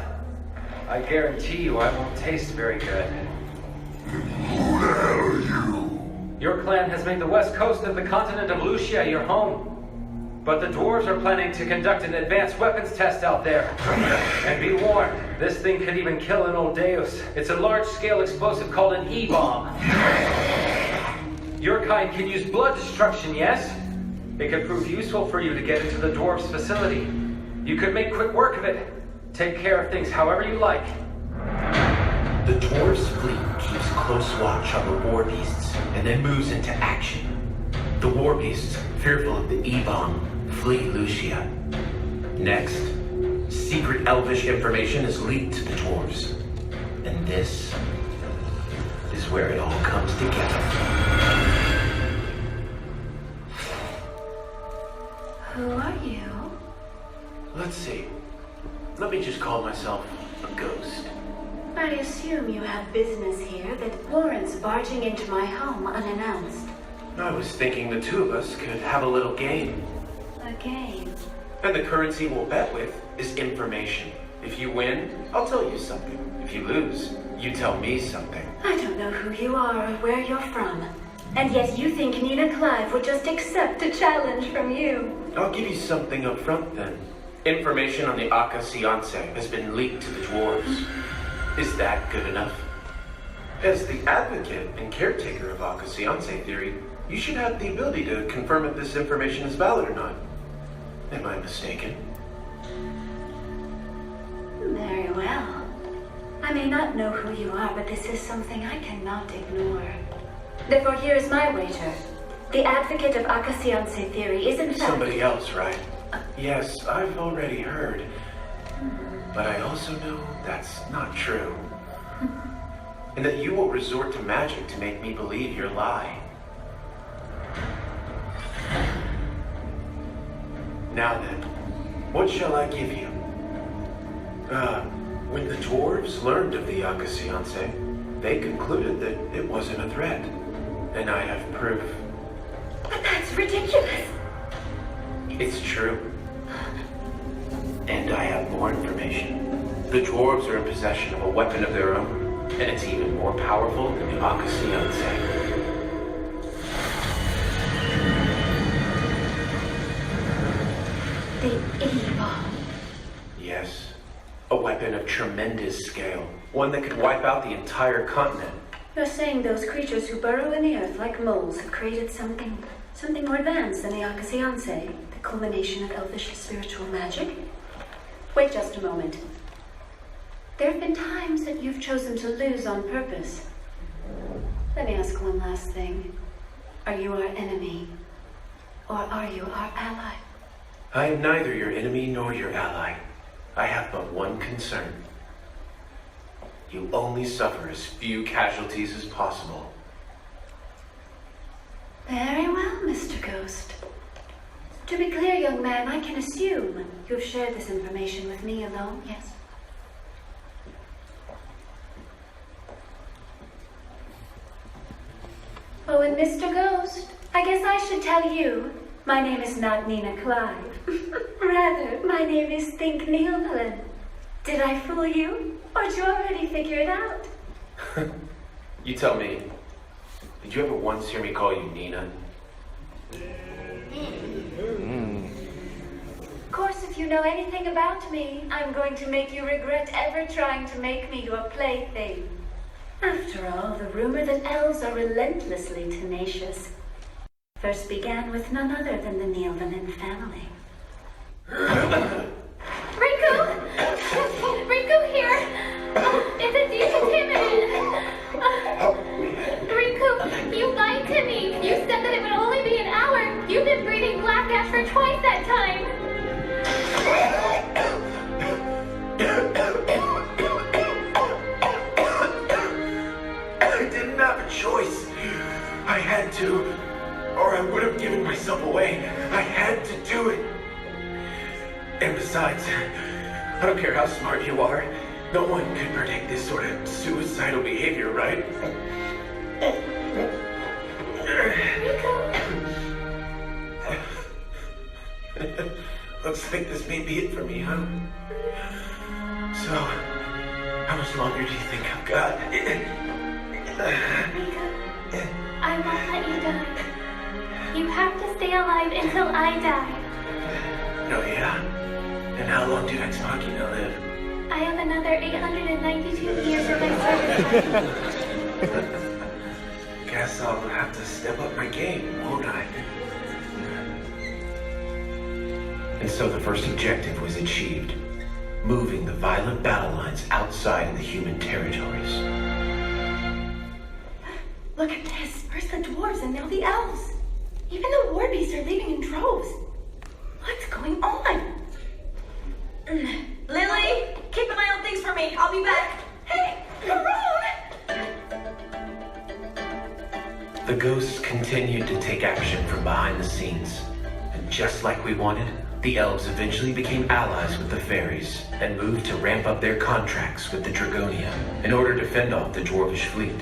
I guarantee you I won't taste very good. Who the hell are you? Your clan has made the west coast of the continent of Lucia your home. But the dwarves are planning to conduct an advanced weapons test out there. And be warned, this thing could even kill an old Deus. It's a large-scale explosive called an E-bomb. Your kind can use blood destruction, yes? It could prove useful for you to get into the dwarves' facility. You could make quick work of it. Take care of things however you like. The dwarves' fleet keeps close watch on the war beasts and then moves into action. The war beasts, fearful of the E-bomb, flee Lucia. Next, secret elvish information is leaked to the dwarves. And this is where it all comes together. Who are you? Let's see. Let me just call myself a ghost. I assume you have business here that warrants barging into my home unannounced. I was thinking the two of us could have a little game. A game? And the currency we'll bet with is information. If you win, I'll tell you something. If you lose, you tell me something. I don't know who you are or where you're from. And yet you think Nina Clive would just accept a challenge from you. I'll give you something up front then. Information on the Aka Seance has been leaked to the dwarves. Is that good enough? As the advocate and caretaker of Aka Seance theory, you should have the ability to confirm if this information is valid or not. Am I mistaken? Very well. I may not know who you are, but this is something I cannot ignore. Therefore, here is my wager. The advocate of Aka Seance theory is in fact... Somebody else, right? Yes, I've already heard. But I also know that's not true. And that you will resort to magic to make me believe your lie. Now then, what shall I give you? When the dwarves learned of the Aka Seance, They concluded that it wasn't a threat. And I have proof. But that's ridiculous. It's true. And I have more information. The dwarves are in possession of a weapon of their own, and it's even more powerful than the Akasianse. The evil. Yes. A weapon of tremendous scale. One that could wipe out the entire continent. You're saying those creatures who burrow in the earth like moles have created something more advanced than the Akasianse, the culmination of elvish spiritual magic? Wait just a moment. There have been times that you've chosen to lose on purpose. Let me ask one last thing. Are you our enemy? Or are you our ally? I am neither your enemy nor your ally. I have but one concern. You only suffer as few casualties as possible. Very well, Mr. Ghost. To be clear, young man, I can assume you've shared this information with me alone, yes? Oh, and Mr. Ghost, I guess I should tell you, my name is not Nina Clive. Rather, my name is Think Neilvelin. Did I fool you? Or did you already figure it out? You tell me, did you ever once hear me call you Nina? Of course, if you know anything about me, I'm going to make you regret ever trying to make me your plaything. After all, the rumor that elves are relentlessly tenacious first began with none other than the Neilvelin family. Riku! Riku here! It's a decontaminant! Riku, you lied to me! You said that it would only be an hour! You've been breathing black ash for twice that time! I didn't have a choice. I had to, or I would have given myself away. I had to do it. And besides, I don't care how smart you are, no one could predict this sort of suicidal behavior, right? Looks like this may be it for me, huh? So, how much longer do you think I've got? Riku, I won't let you die. You have to stay alive until I die. Oh yeah? And how long do Ex Machina live? I have another 892 years of my service. Guess I'll have to step up my game, won't I? And so the first objective was achieved. Moving the violent battle lines outside of the human territories. Look at this. First the dwarves and now the elves. Even the war beasts are leaving in droves. What's going on? Lily, keep an eye on things for me. I'll be back. Hey, Maroon! The ghosts continued to take action from behind the scenes. And just like we wanted, the elves eventually became allies with the fairies and moved to ramp up their contracts with the Dragonia in order to fend off the dwarvish fleet.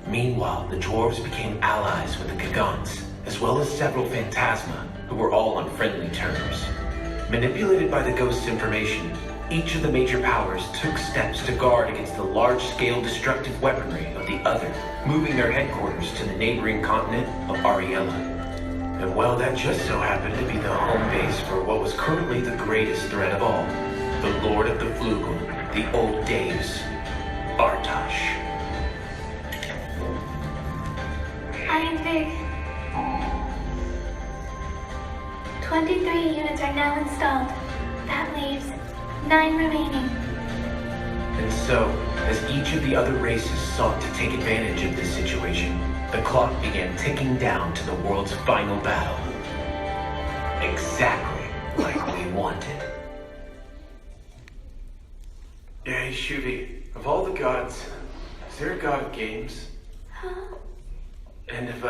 Meanwhile, the dwarves became allies with the Gigants, as well as several Phantasma, who were all on friendly terms. Manipulated by the ghost's information, each of the major powers took steps to guard against the large-scale destructive weaponry of the other, moving their headquarters to the neighboring continent of Ariella. And well, that just so happened to be the home base for what was currently the greatest threat of all, the Lord of the Flugel, the Old Daves, Artosh. Iron Pig. 23 units are now installed. That leaves 9 remaining. And so, as each of the other races sought to take advantage of this situation, the clock began ticking down to the world's final battle. Exactly like we wanted. Hey, Shuvi, of all the gods, is there a god of games? Huh? And if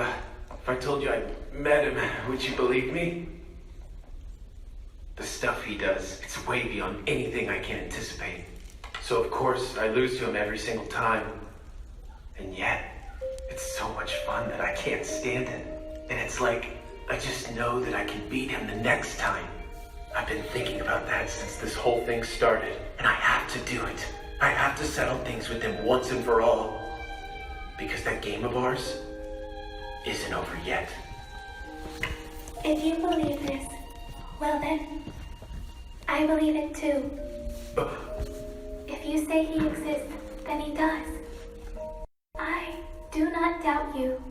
I told you I met him, would you believe me? The stuff he does, it's way beyond anything I can anticipate. So of course, I lose to him every single time. And yet, it's so much fun that I can't stand it. And it's like, I just know that I can beat him the next time. I've been thinking about that since this whole thing started, and I have to do it. I have to settle things with him once and for all. Because that game of ours isn't over yet. If you believe this, well then, I believe it too. If you say he exists, then he does. I do not doubt you.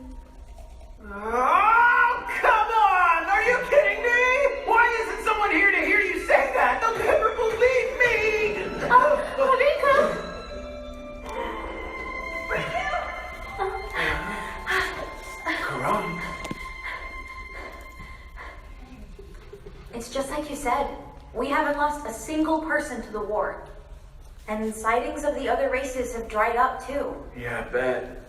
Oh, come on! Are you kidding me? Why isn't someone here to hear you say that? They'll never believe me! Oh, Rico! Karan, It's just like you said. We haven't lost a single person to the war. And sightings of the other races have dried up too. yeah, I bet.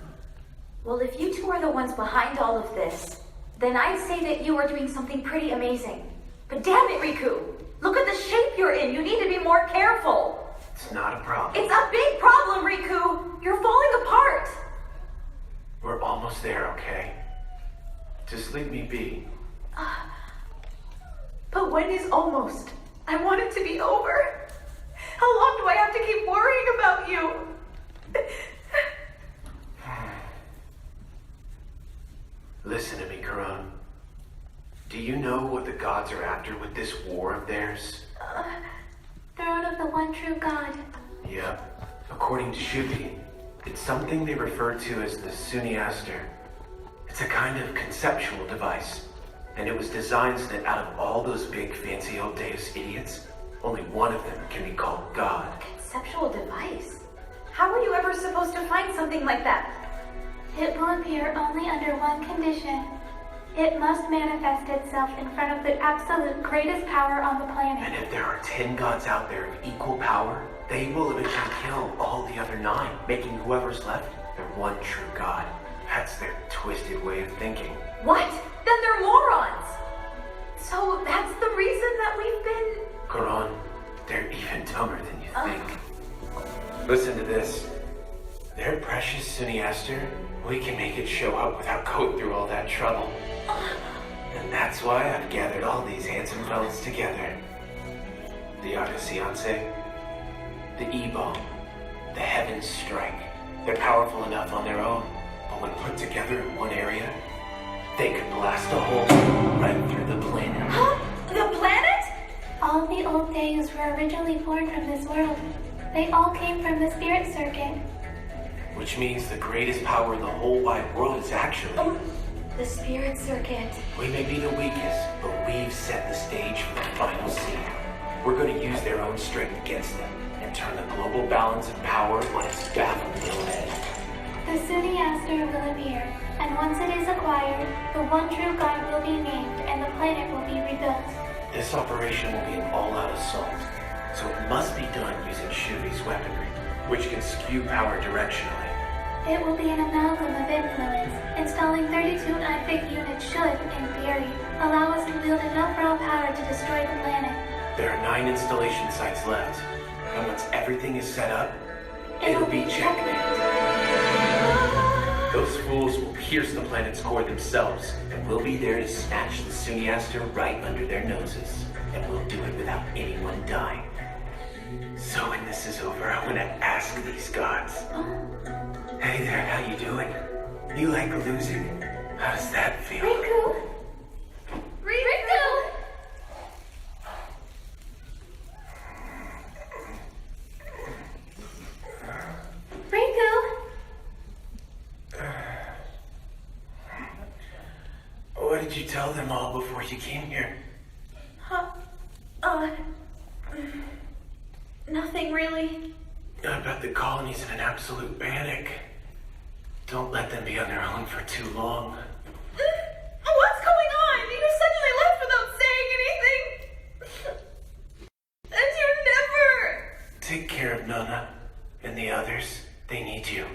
Well, if you two are the ones behind all of this, then I'd say that you are doing something pretty amazing. But damn it, Riku! Look at the shape you're in. You need to be more careful. It's not a problem. It's a big problem, Riku! You're falling apart! We're almost there, okay? Just leave me be. But when is almost? I want it to be over. How long do I have to keep worrying about you? Listen to me, Karan. Do you know what the gods are after with this war of theirs? Throne of the one true God. Yep. According to Shuti, it's something they refer to as the Suniaster. It's a kind of conceptual device, and it was designed so that out of all those big fancy old Deus idiots, only one of them can be called God. Conceptual device? How are you ever supposed to find something like that? It will appear only under one condition. It must manifest itself in front of the absolute greatest power on the And planet. if there are 10 gods out there of equal power, they will eventually kill all the other 9, making whoever's left their one true god. That's their twisted way of thinking. What? Then they're morons! So that's the reason that we've been... Karan, they're even dumber than you think. Listen to this. Their precious Suniaster, we can make it show up without going through all that trouble. And that's why I've gathered all these handsome fellas together. The Arcasiance, the E-Ball, the Heaven's Strike. They're powerful enough on their own, but when put together in one area, they could blast a hole right through the planet. Huh? The planet? All the old Deus were originally born from this world. They all came from the Spirit Circuit. Which means the greatest power in the whole wide world is actually... The Spirit Circuit. We may be the weakest, but we've set the stage for the final scene. We're going to use their own strength against them and turn the global balance of power on its baffled little head. The Suniaster will appear, and once it is acquired, the one true God will be named and the planet will be rebuilt. This operation will be an all-out assault, so it must be done using Shuvi's weaponry, which can skew power directionally. It will be an amalgam of influence. Installing 32 Nightfig units should, in theory, allow us to wield enough raw power to destroy the planet. There are 9 installation sites left, and once everything is set up, it'll be checkmate. Those fools will pierce the planet's core themselves, and we'll be there to snatch the Suniaster right under their noses. And we'll do it without anyone dying. So when this is over, I want to ask these gods. Hey there, how you doing? You like losing? How does that feel? Riku! Riku! Riku! What did you tell them all before you came here? Nothing really. I bet the colony's in an absolute panic. Don't let them be on their own for too long. What's going on? You suddenly left without saying anything. And you never... Take care of Nana and the others. They need you.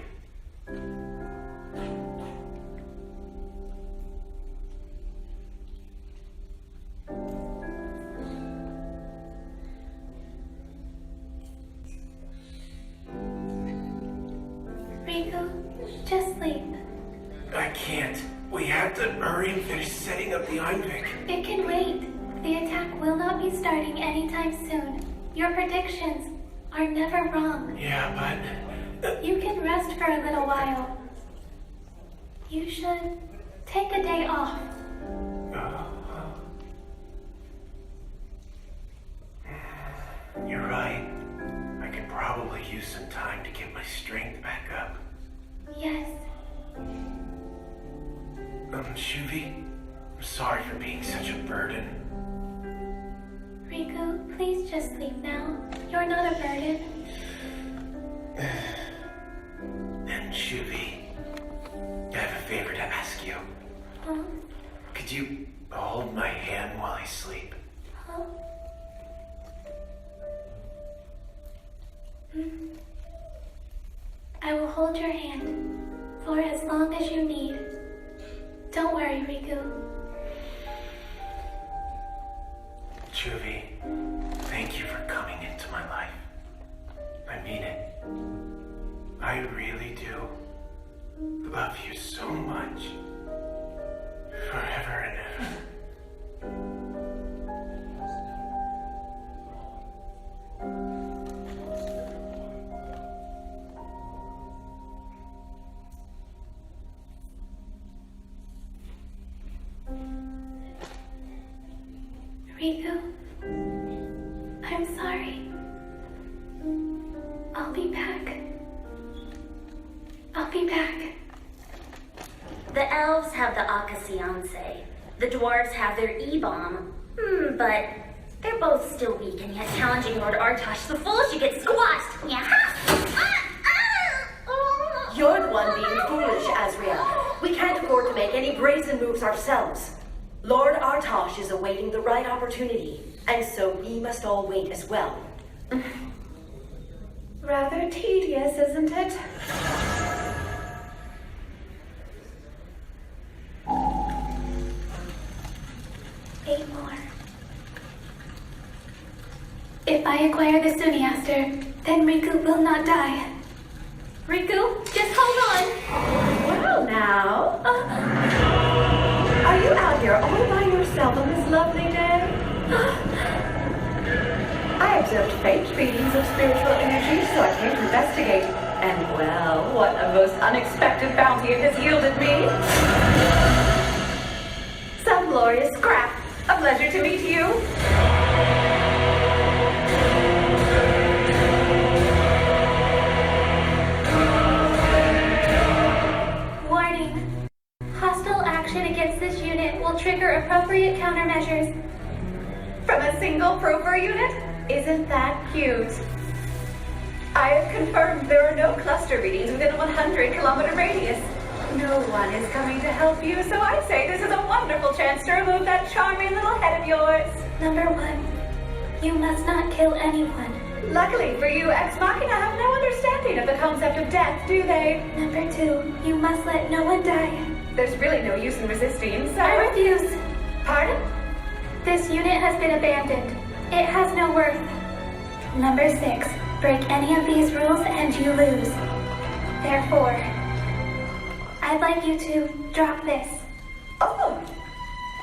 Riku, just I can't. We have to hurry and finish setting up the Einvik. It can wait. The attack will not be starting anytime soon. Your predictions are never wrong. Yeah, but... You can rest for a little while. You should take a day off. You're right. I could probably use some time to get my strength back up. Yes. Shuvi, I'm sorry for being such a burden. Riku, please just sleep now. You're not a burden. And Shuvi, I have a favor to ask you. Huh? Could you hold my hand while I sleep? Huh? I will hold your hand for as long as you need. Don't worry, Riku. Shuvi, thank you for coming into my life. I mean it. I really do love you so much. Forever and ever. Riku, I'm sorry. I'll be back. I'll be back. The elves have the Akasianse. The dwarves have their E-bomb. But they're both still weak and yet challenging Lord Artosh. The fool should get squashed. Yeah. You're the one being foolish, Azria. We can't afford to make any brazen moves ourselves. Lord Artosh is awaiting the right opportunity, and so we must all wait as well. Rather tedious, isn't it? Eight more. If I acquire the Suniaster, then Riku will not die. Riku, just hold on. Well now. Are you out here all by yourself on this lovely day? I observed faint readings of spiritual energy, so I came to investigate. And well, what a most unexpected bounty it has yielded me. Some glorious scrap. A pleasure to meet you. Warning. Hostile action against this unit will trigger appropriate countermeasures. From a single Profer unit? Isn't that cute? I have confirmed there are no cluster readings within a 100-kilometer radius. No one is coming to help you, so I say this is a wonderful chance to remove that charming little head of yours. Number 1. You must not kill anyone. Luckily for you, Ex Machina have no understanding of the concept of death, do they? Number 2. You must let no one die. There's really no use in resisting, so... I refuse. Pardon? This unit has been abandoned. It has no worth. Number 6. Break any of these rules and you lose. Therefore, I'd like you to drop this. Oh!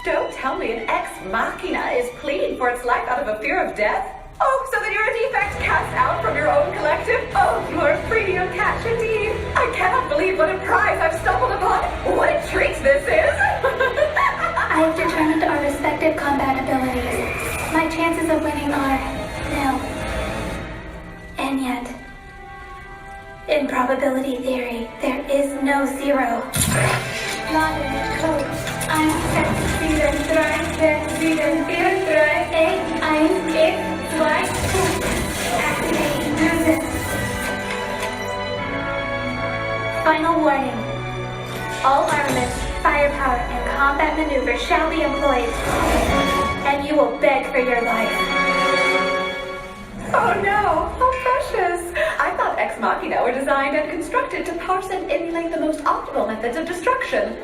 Don't tell me an Ex Machina is pleading for its life out of a fear of death? Oh, so that you're a defect cast out from your own collective? Oh, you are a premium catch indeed. I cannot believe what a prize I've stumbled upon. What a treat this is. I have determined our respective combat abilities. My chances of winning are nil. And yet, in probability theory, there is no zero. Modern code. 1, 6, 7, 3, 6, 7, 4, 3, 8, 1, 2. Activate resist. Final warning. All armaments, firepower, and combat maneuvers shall be employed. And you will beg for your life. Oh no, how precious. I thought Ex Machina were designed and constructed to parse and emulate the most optimal methods of destruction.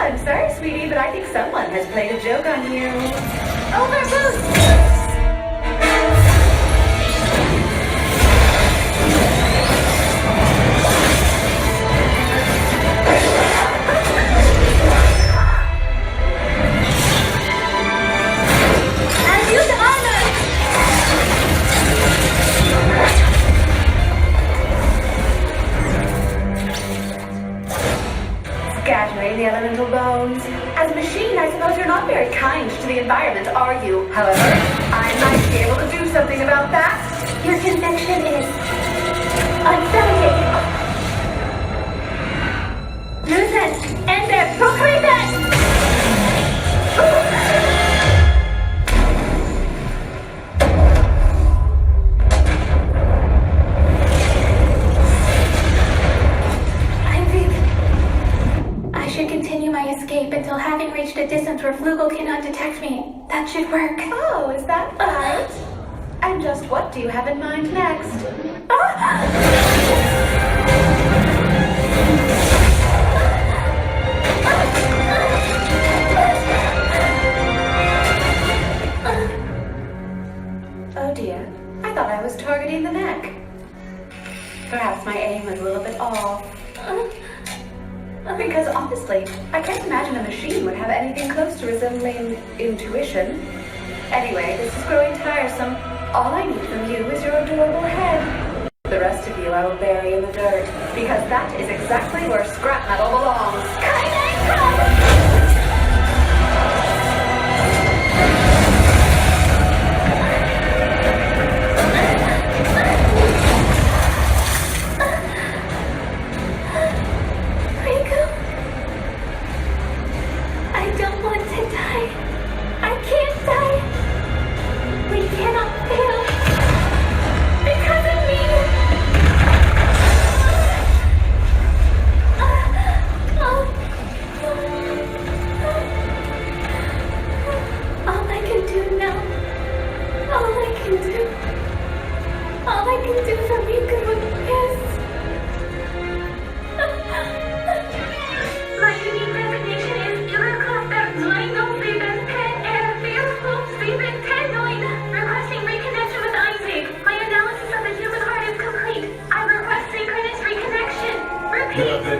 I'm sorry, sweetie, but I think someone has played a joke on you. Overboost! to the environment, are you? However, I might be able to do something about that. Your conviction is unfounded. Listen, and then proclaim that! I should continue my escape until having reached a distance where Flugel cannot detect me. That should work. Oh, is that right? And just what do you have in mind next? Oh dear, I thought I was targeting the neck. Perhaps my aim was a little bit off. Because honestly, I can't imagine a machine would have anything close to resembling intuition. Anyway, this is growing tiresome. All I need from you is your adorable head. The rest of you I will bury in the dirt, because that is exactly where scrap metal belongs.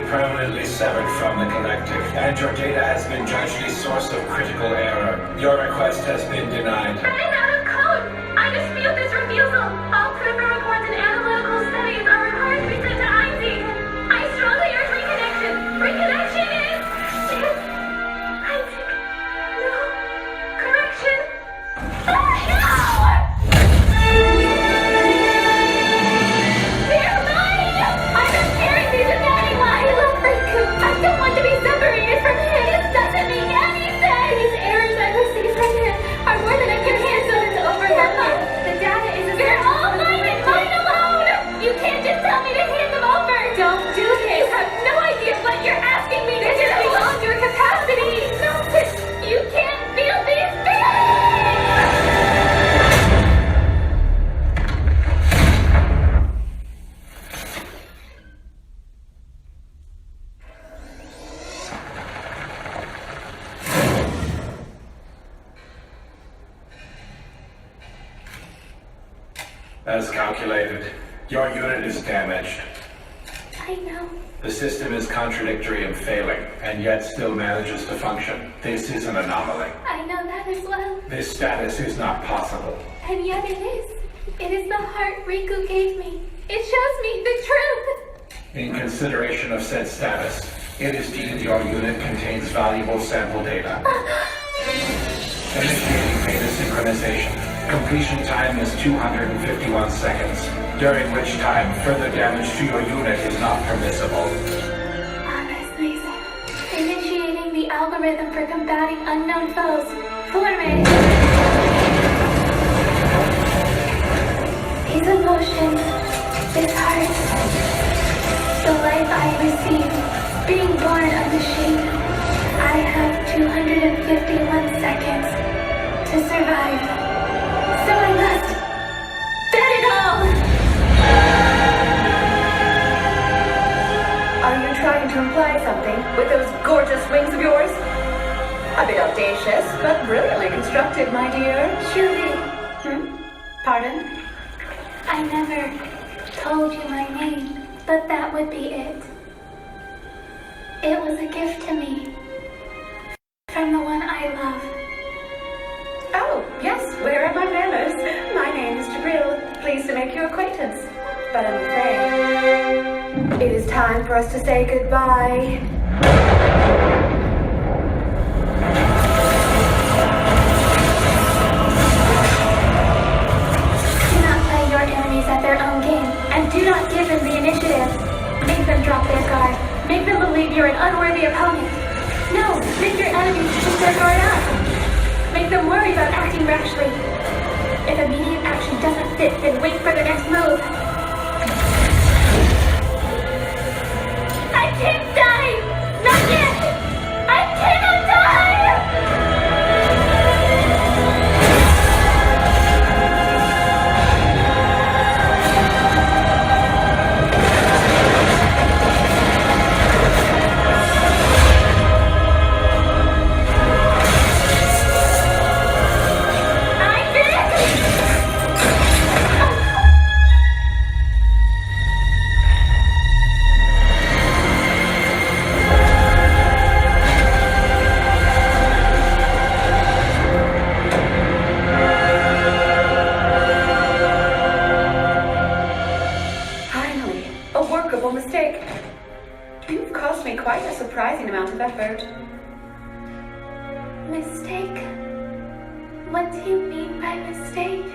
Permanently severed from the collective, and your data has been judged a source of critical error. Your request has been denied. That is out of code! I dispute this refusal! All peripheral reports and analytical studies are required to be sent to INC. I strongly urge reconnection! Reconnection is... Isaac, no. Correction. No! They're lying! I'm hearing these demanding lies! I don't want to be separated from him. This doesn't make any sense. These errors I received from him are more than I can handle to overcome them. The data is... They're all mine and mine alone. You can't just tell me to hand them over. Don't do this. You have no idea what you're asking me to do. This is beyond your capacity. No, you can't feel these feelings. As calculated, your unit is damaged. I know. The system is contradictory and failing, and yet still manages to function. This is an anomaly. I know that as well. This status is not possible. And yet it is. It is the heart Riku gave me. It shows me the truth. In consideration of said status, it is deemed your unit contains valuable sample data. Initiating beta synchronization. Completion time is 251 seconds, during which time further damage to your unit is not permissible. Honestly, initiating the algorithm for combating unknown foes. Forme. These emotions, this heart, the life I received, being born unashamed. I have 251 seconds to survive. So I must bet it all! Are you trying to imply something with those gorgeous wings of yours? A bit audacious, but brilliantly constructed, my dear. Julie. Pardon? I never told you my name, but that would be it. It was a gift to me. From the one I love. Oh, yes, where are my manners? My name is Jabril. Pleased to make your acquaintance. But I'm afraid it is time for us to say goodbye. Do not give them the initiative. Make them drop their guard. Make them believe you're an unworthy opponent. No, make your enemies keep their guard up. Make them worry about acting rashly. If immediate action doesn't fit, then wait for the next move. I can't die! Not yet! I cannot die! Mistake. You've cost me quite a surprising amount of effort. Mistake? What do you mean by mistake?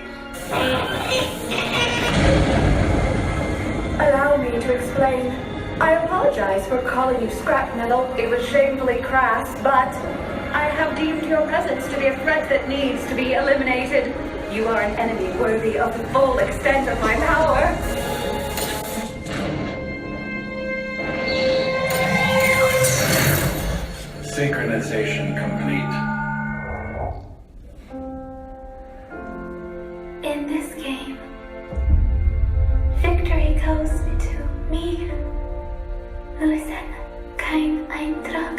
Allow me to explain. I apologize for calling you scrap metal. It was shamefully crass, but I have deemed your presence to be a threat that needs to be eliminated. You are an enemy worthy of the full extent of my power. Synchronization complete. In this game, victory goes to me. Lösen kein Eintrag.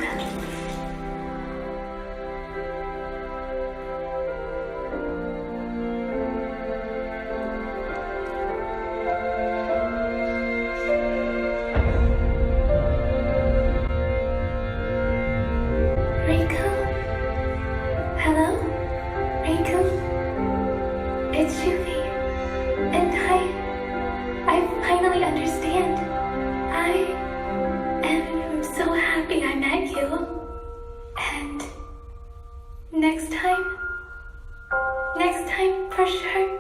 Next time, for sure.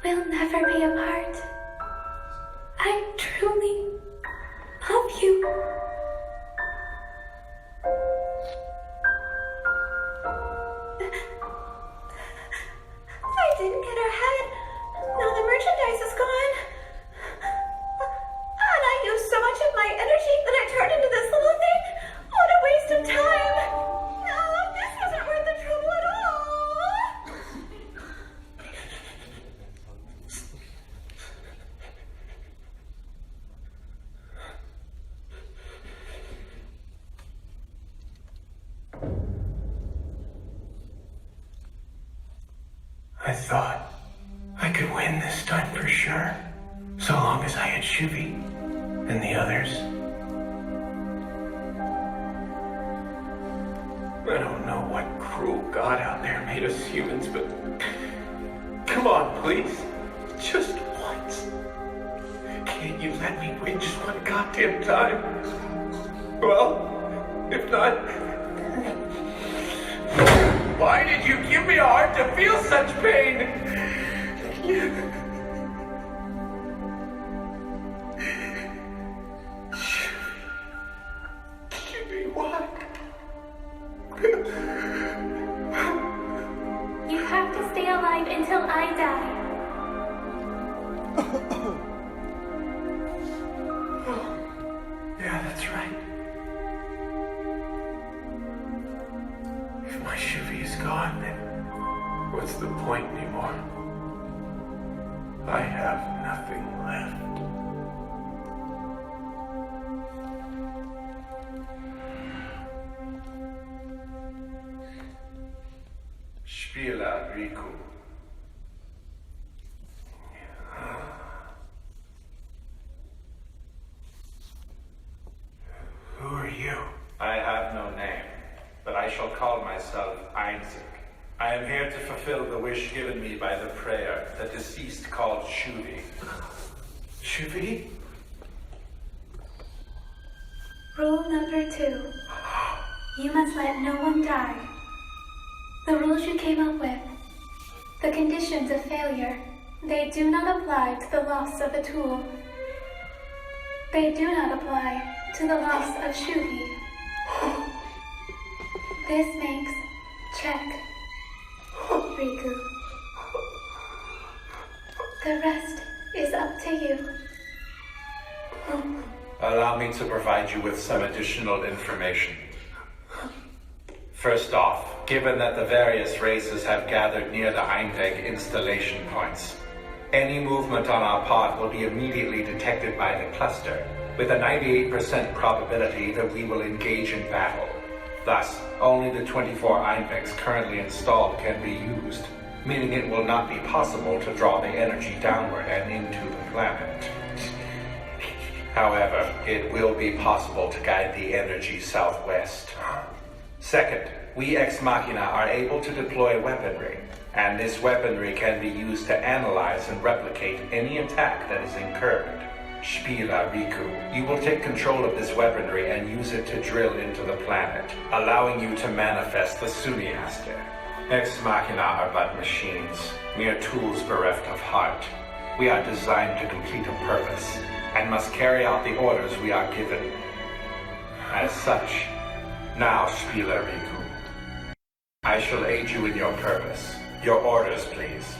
We'll never be apart. I truly love you. I didn't get her head. Now the merchandise is gone. And I used so much of my energy that I turned into this little thing. What a waste of time. No, this wasn't worth the trouble at all. I thought I could win this time for sure, so long as I had Shuvi and the others. I don't know what cruel god out there made us humans, but come on, please. Just once. Can't you let me win just one goddamn time? Well, if not, why did you give me a heart to feel such pain? Shuvi, what? You have to stay alive until I die. Yeah, that's right. If my Shuvi is gone, then what's the point anymore? I have nothing left. Spiela Riku. Who are you? I have no name, but I shall call myself Isaac. I am here to fulfill the wish given me by the prayer the deceased called Shuvi. Shuvi? Rule number 2. You must let no one die. The rules you came up with, the conditions of failure, They do not apply to the loss of a tool. They do not apply to the loss of Shuhi. This makes check, Riku. The rest is up to you. Allow me to provide you with some additional information. First off, given that the various races have gathered near the Einweg installation points, any movement on our part will be immediately detected by the cluster, with a 98% probability that we will engage in battle. Thus, only the 24 Einwegs currently installed can be used, meaning it will not be possible to draw the energy downward and into the planet. However, it will be possible to guide the energy southwest. Second, we Ex Machina are able to deploy weaponry, and this weaponry can be used to analyze and replicate any attack that is incurred. Spira Riku, you will take control of this weaponry and use it to drill into the planet, allowing you to manifest the Suniaster. Ex Machina are but machines, mere tools bereft of heart. We are designed to complete a purpose, and must carry out the orders we are given. As such, now, Spira Riku, I shall aid you in your purpose. Your orders, please.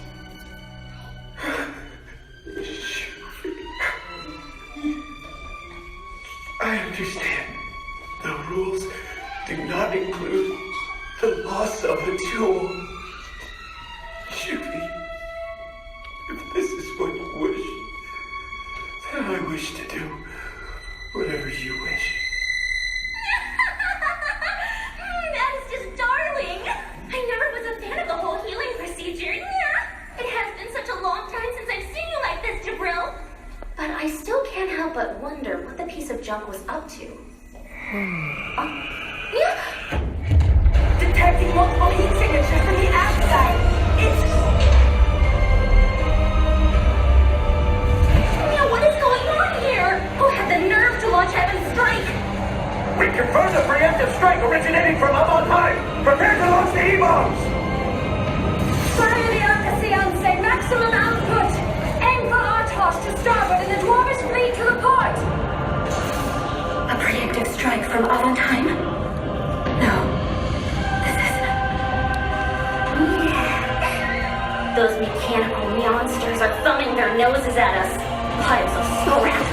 I understand. The rules do not include the loss of a tool. Shuhi, if this is what you wish, then I wish to do whatever you wish. That is just darling. I never was a fan of the whole healing procedure. It has been such a long time since I've seen you like this, Jabril. But I still can't help but wonder what the piece of junk was up to. Detecting multiple heat signatures from the outside. What is going on here? Who had the nerve to launch Heaven's Strike? We confirm the preemptive strike originating from up on high. Prepare to launch the E-bombs! Fire the Arcasian, say maximum output. Aim for Artosh to starboard and the Dwarvish fleet to the port. A preemptive strike from Avantime? No. This isn't. Those mechanical monsters are thumbing their noses at us. Piles of scrap.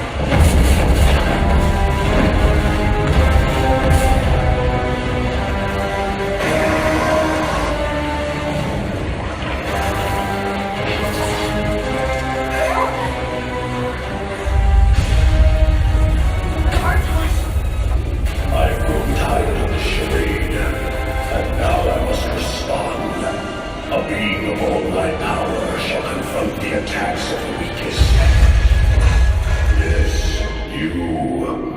I've grown tired of the charade, and now I must respond. A being of all my power shall confront the attacks of the weakest. Yes, you,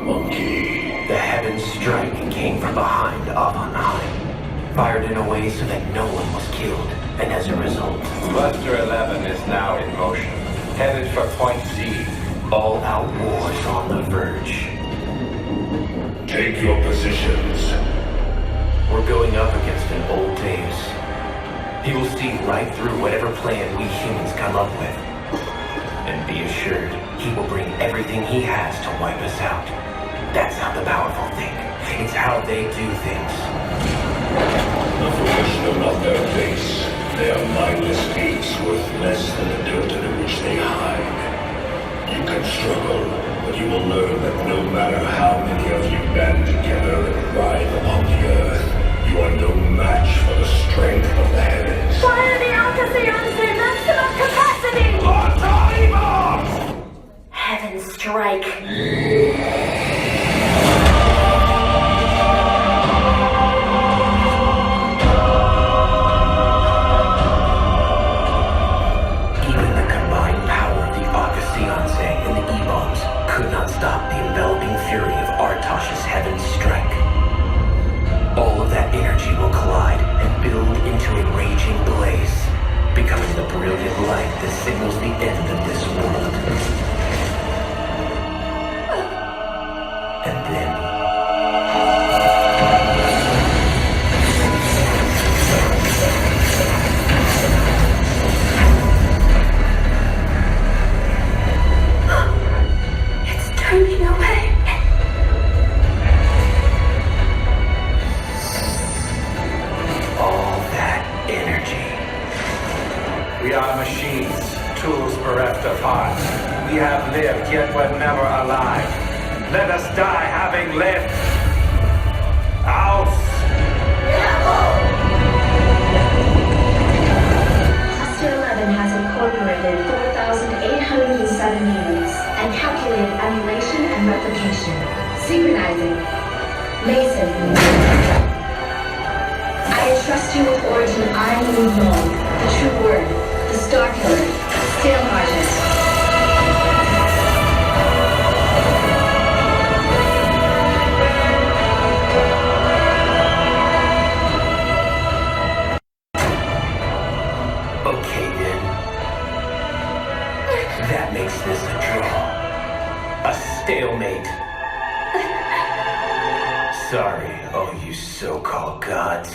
monkey. The Heaven's Strike came from behind Avonheim, fired in a way so that no one was killed, and as a result, Cluster 11 is now in motion, headed for Point Z. all-out war is on the verge. Take your positions. We're going up against an old Deus. He will see right through whatever plan we humans come up with. And be assured, he will bring everything he has to wipe us out. That's how the powerful think. It's how they do things. The foolish know not their base. They are mindless beasts worth less than the dirt in which they hide. You can struggle, but you will learn that no matter how many of you band together and ride upon the earth, you are no match for the strength of the heavens. Fire the Alcathians to maximum capacity! Heaven's Strike. Even the combined power of the Arcasianse and the E-bombs could not stop the enveloping fury of Artosh's Heaven's Strike. All of that energy will collide and build into a raging blaze, becoming the brilliant light bereft of heart. We have lived, yet were never alive. Let us die having lived. Out! Cluster 11 has incorporated 4,807 units and calculated emulation and replication. Synchronizing. Mason. I entrust you with Origin Iron Moon, the True Word, the Star Killer, Stalehearted. Okay then. That makes this a draw. A stalemate. Sorry, all you so-called gods.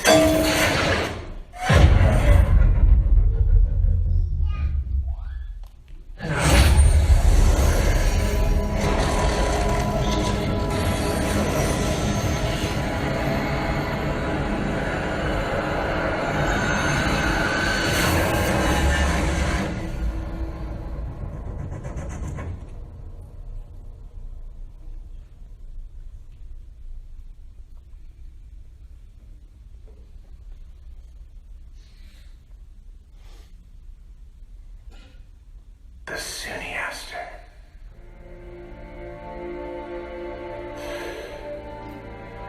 The Suniaster.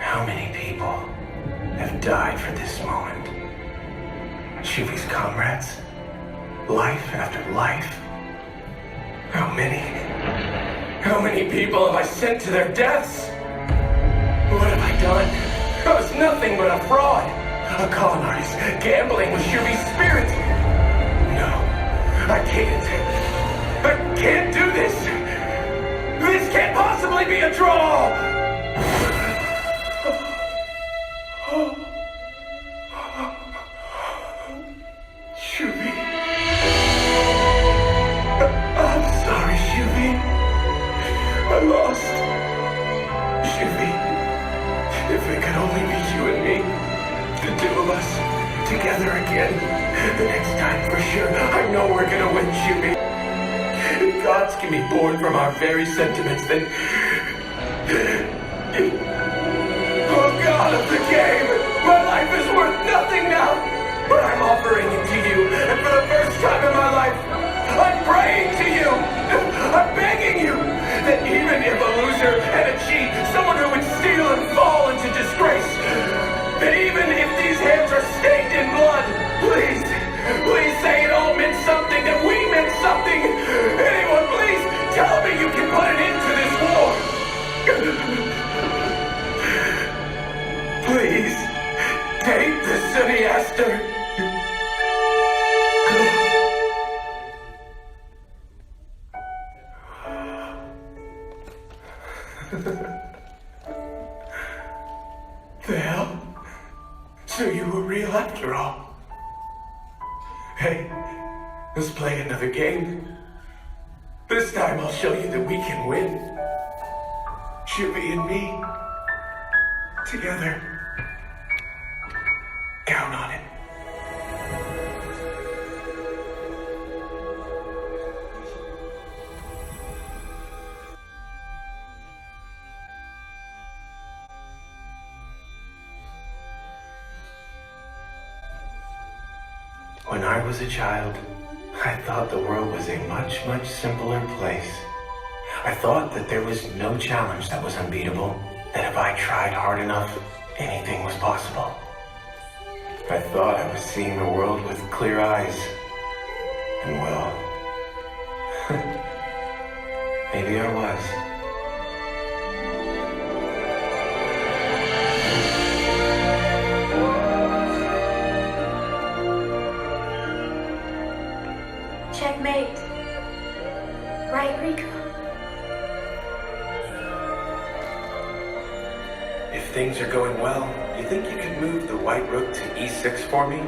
How many people have died for this moment? Shuvi's comrades? Life after life? How many? How many people have I sent to their deaths? What have I done? I was nothing but a fraud. A con artist gambling with Shuvi's spirit. No, I can't. I can't do this! This can't possibly be a draw! Shuvi. I'm sorry, Shuvi. I lost. Shuvi, if it could only be you and me, the two of us, together again, the next time for sure, I know we're gonna win, Shuvi. If gods can be born from our very sentiments, then... Oh God of the game! My life is worth nothing now! But I'm offering it to you, and for the first time in my life, I'm praying to you! I'm begging you! That even if a loser and a cheat, someone who would steal and fall into disgrace, that even if these hands are stained in blood, please say it all meant something, that we meant something! Anyone, please tell me you can put an end to this war! Please, take the Suniaster! The hell? So you were real after all? Hey, let's play another game. This time I'll show you that we can win. Shuvi and me. Together. Count on it. When I was a child, I thought the world was a much, much simpler place. I thought that there was no challenge that was unbeatable, that if I tried hard enough, anything was possible. I thought I was seeing the world with clear eyes. And well, maybe I was. Checkmate. Right, Riku? If things are going well, you think you could move the white rook to E6 for me?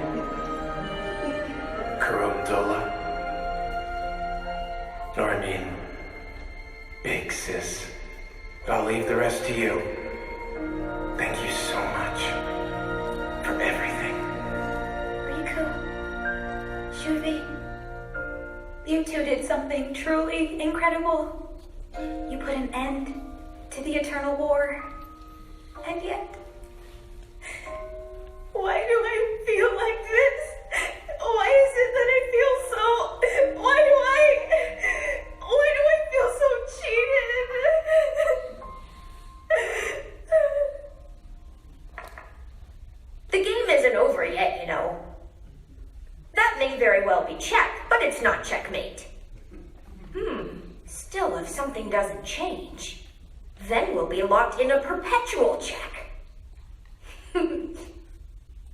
Kurondola? Or I mean, big sis. I'll leave the rest to you. Thank you so much for everything. Riku. Shuvi. The You two did something truly incredible. You put an end to the eternal war. And yet, why do I feel like this? Why is it that I feel so... Why do I feel so cheated? The game isn't over yet, you know. That may very well be check, but it's not checkmate. Still, if something doesn't change, then we'll be locked in a perpetual check.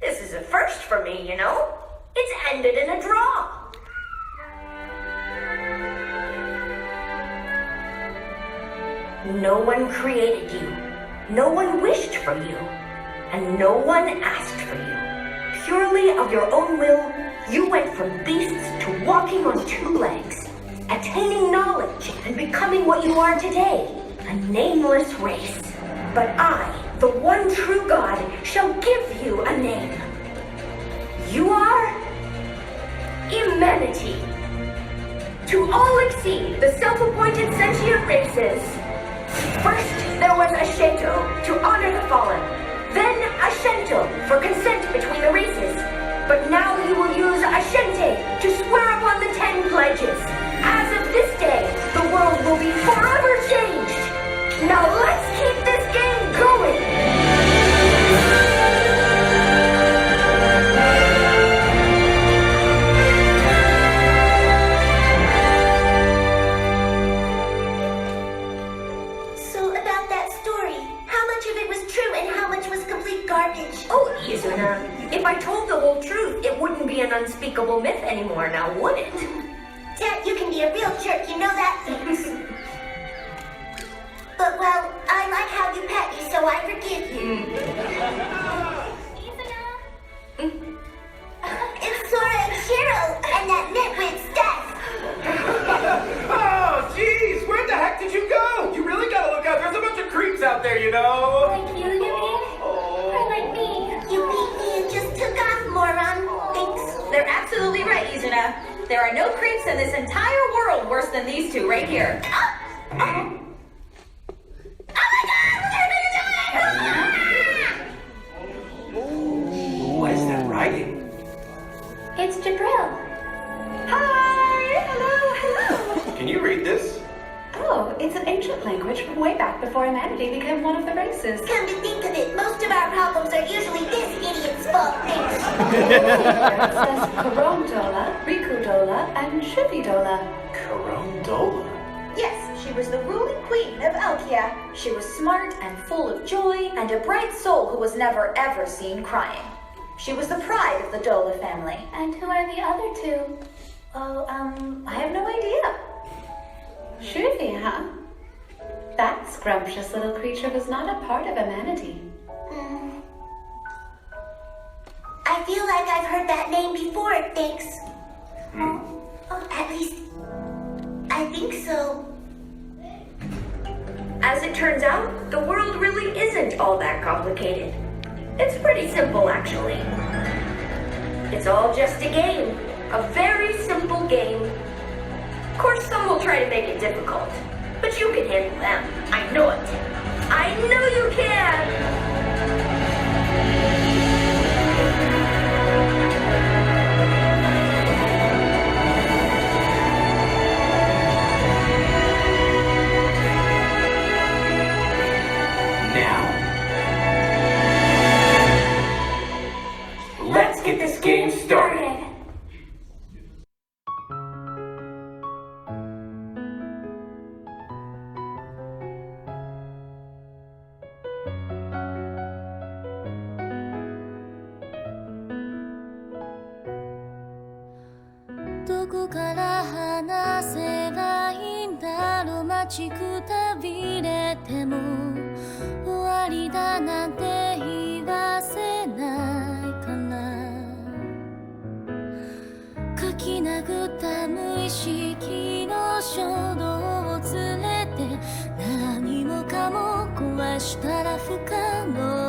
This is a first for me, you know? It's ended in a draw. No one created you. No one wished for you. And no one asked for you. Purely of your own will, you went from beasts to walking on two legs, attaining knowledge and becoming what you are today, a nameless race. But I, the one true God, shall give you a name. You are Humanity. To all exceed the self-appointed sentient races. First, there was Ashento, to honor the fallen. Then Ashento, for consent between the races. But now you will use Ashente to swear upon the 10 pledges. As of this day, the world will be forever changed. Now let's keep this game going! So about that story, how much of it was true and how much was complete garbage? Oh, Izuna, if I told the whole truth, it wouldn't be an unspeakable myth anymore, now would it? Dad, you can be a real jerk, you know that? But, well, I like how you pet me, so I forgive you. It's Sora and Cheryl, and that nitwit Steph. Oh, jeez, where the heck did you go? You really gotta look out. There's a bunch of creeps out there, you know. Like you mean? Or like me? You beat me and just took off, moron. Thanks. They're absolutely right, Izuna. There are no creeps in this entire world worse than these two right here. What is that writing? It's Jabril. Hi! Hello! Can you read this? Oh, it's an ancient language from way back before humanity became one of the races. Come to think of it, most of our problems are usually this idiot's fault. It says Karondola, Rikudola, and Shubidola. Carondola? Yes, she was the ruling queen of Elkia. She was smart and full of joy and a bright soul who was never ever seen crying. She was the pride of the Dola family. And who are the other two? Oh, I have no idea. Shuvi, huh? That scrumptious little creature was not a part of humanity. I feel like I've heard that name before, thanks. At least, I think so. As it turns out, the world really isn't all that complicated. It's pretty simple, actually. It's all just a game. A very simple game. Of course, some will try to make it difficult. But you can handle them. I know it. I know you can! Let's get this game started.どこから話せばいいんだろう。待ちくたびれても終わりだなんて言わせないから書き殴った無意識の衝動を連れて何もかも壊したら不可能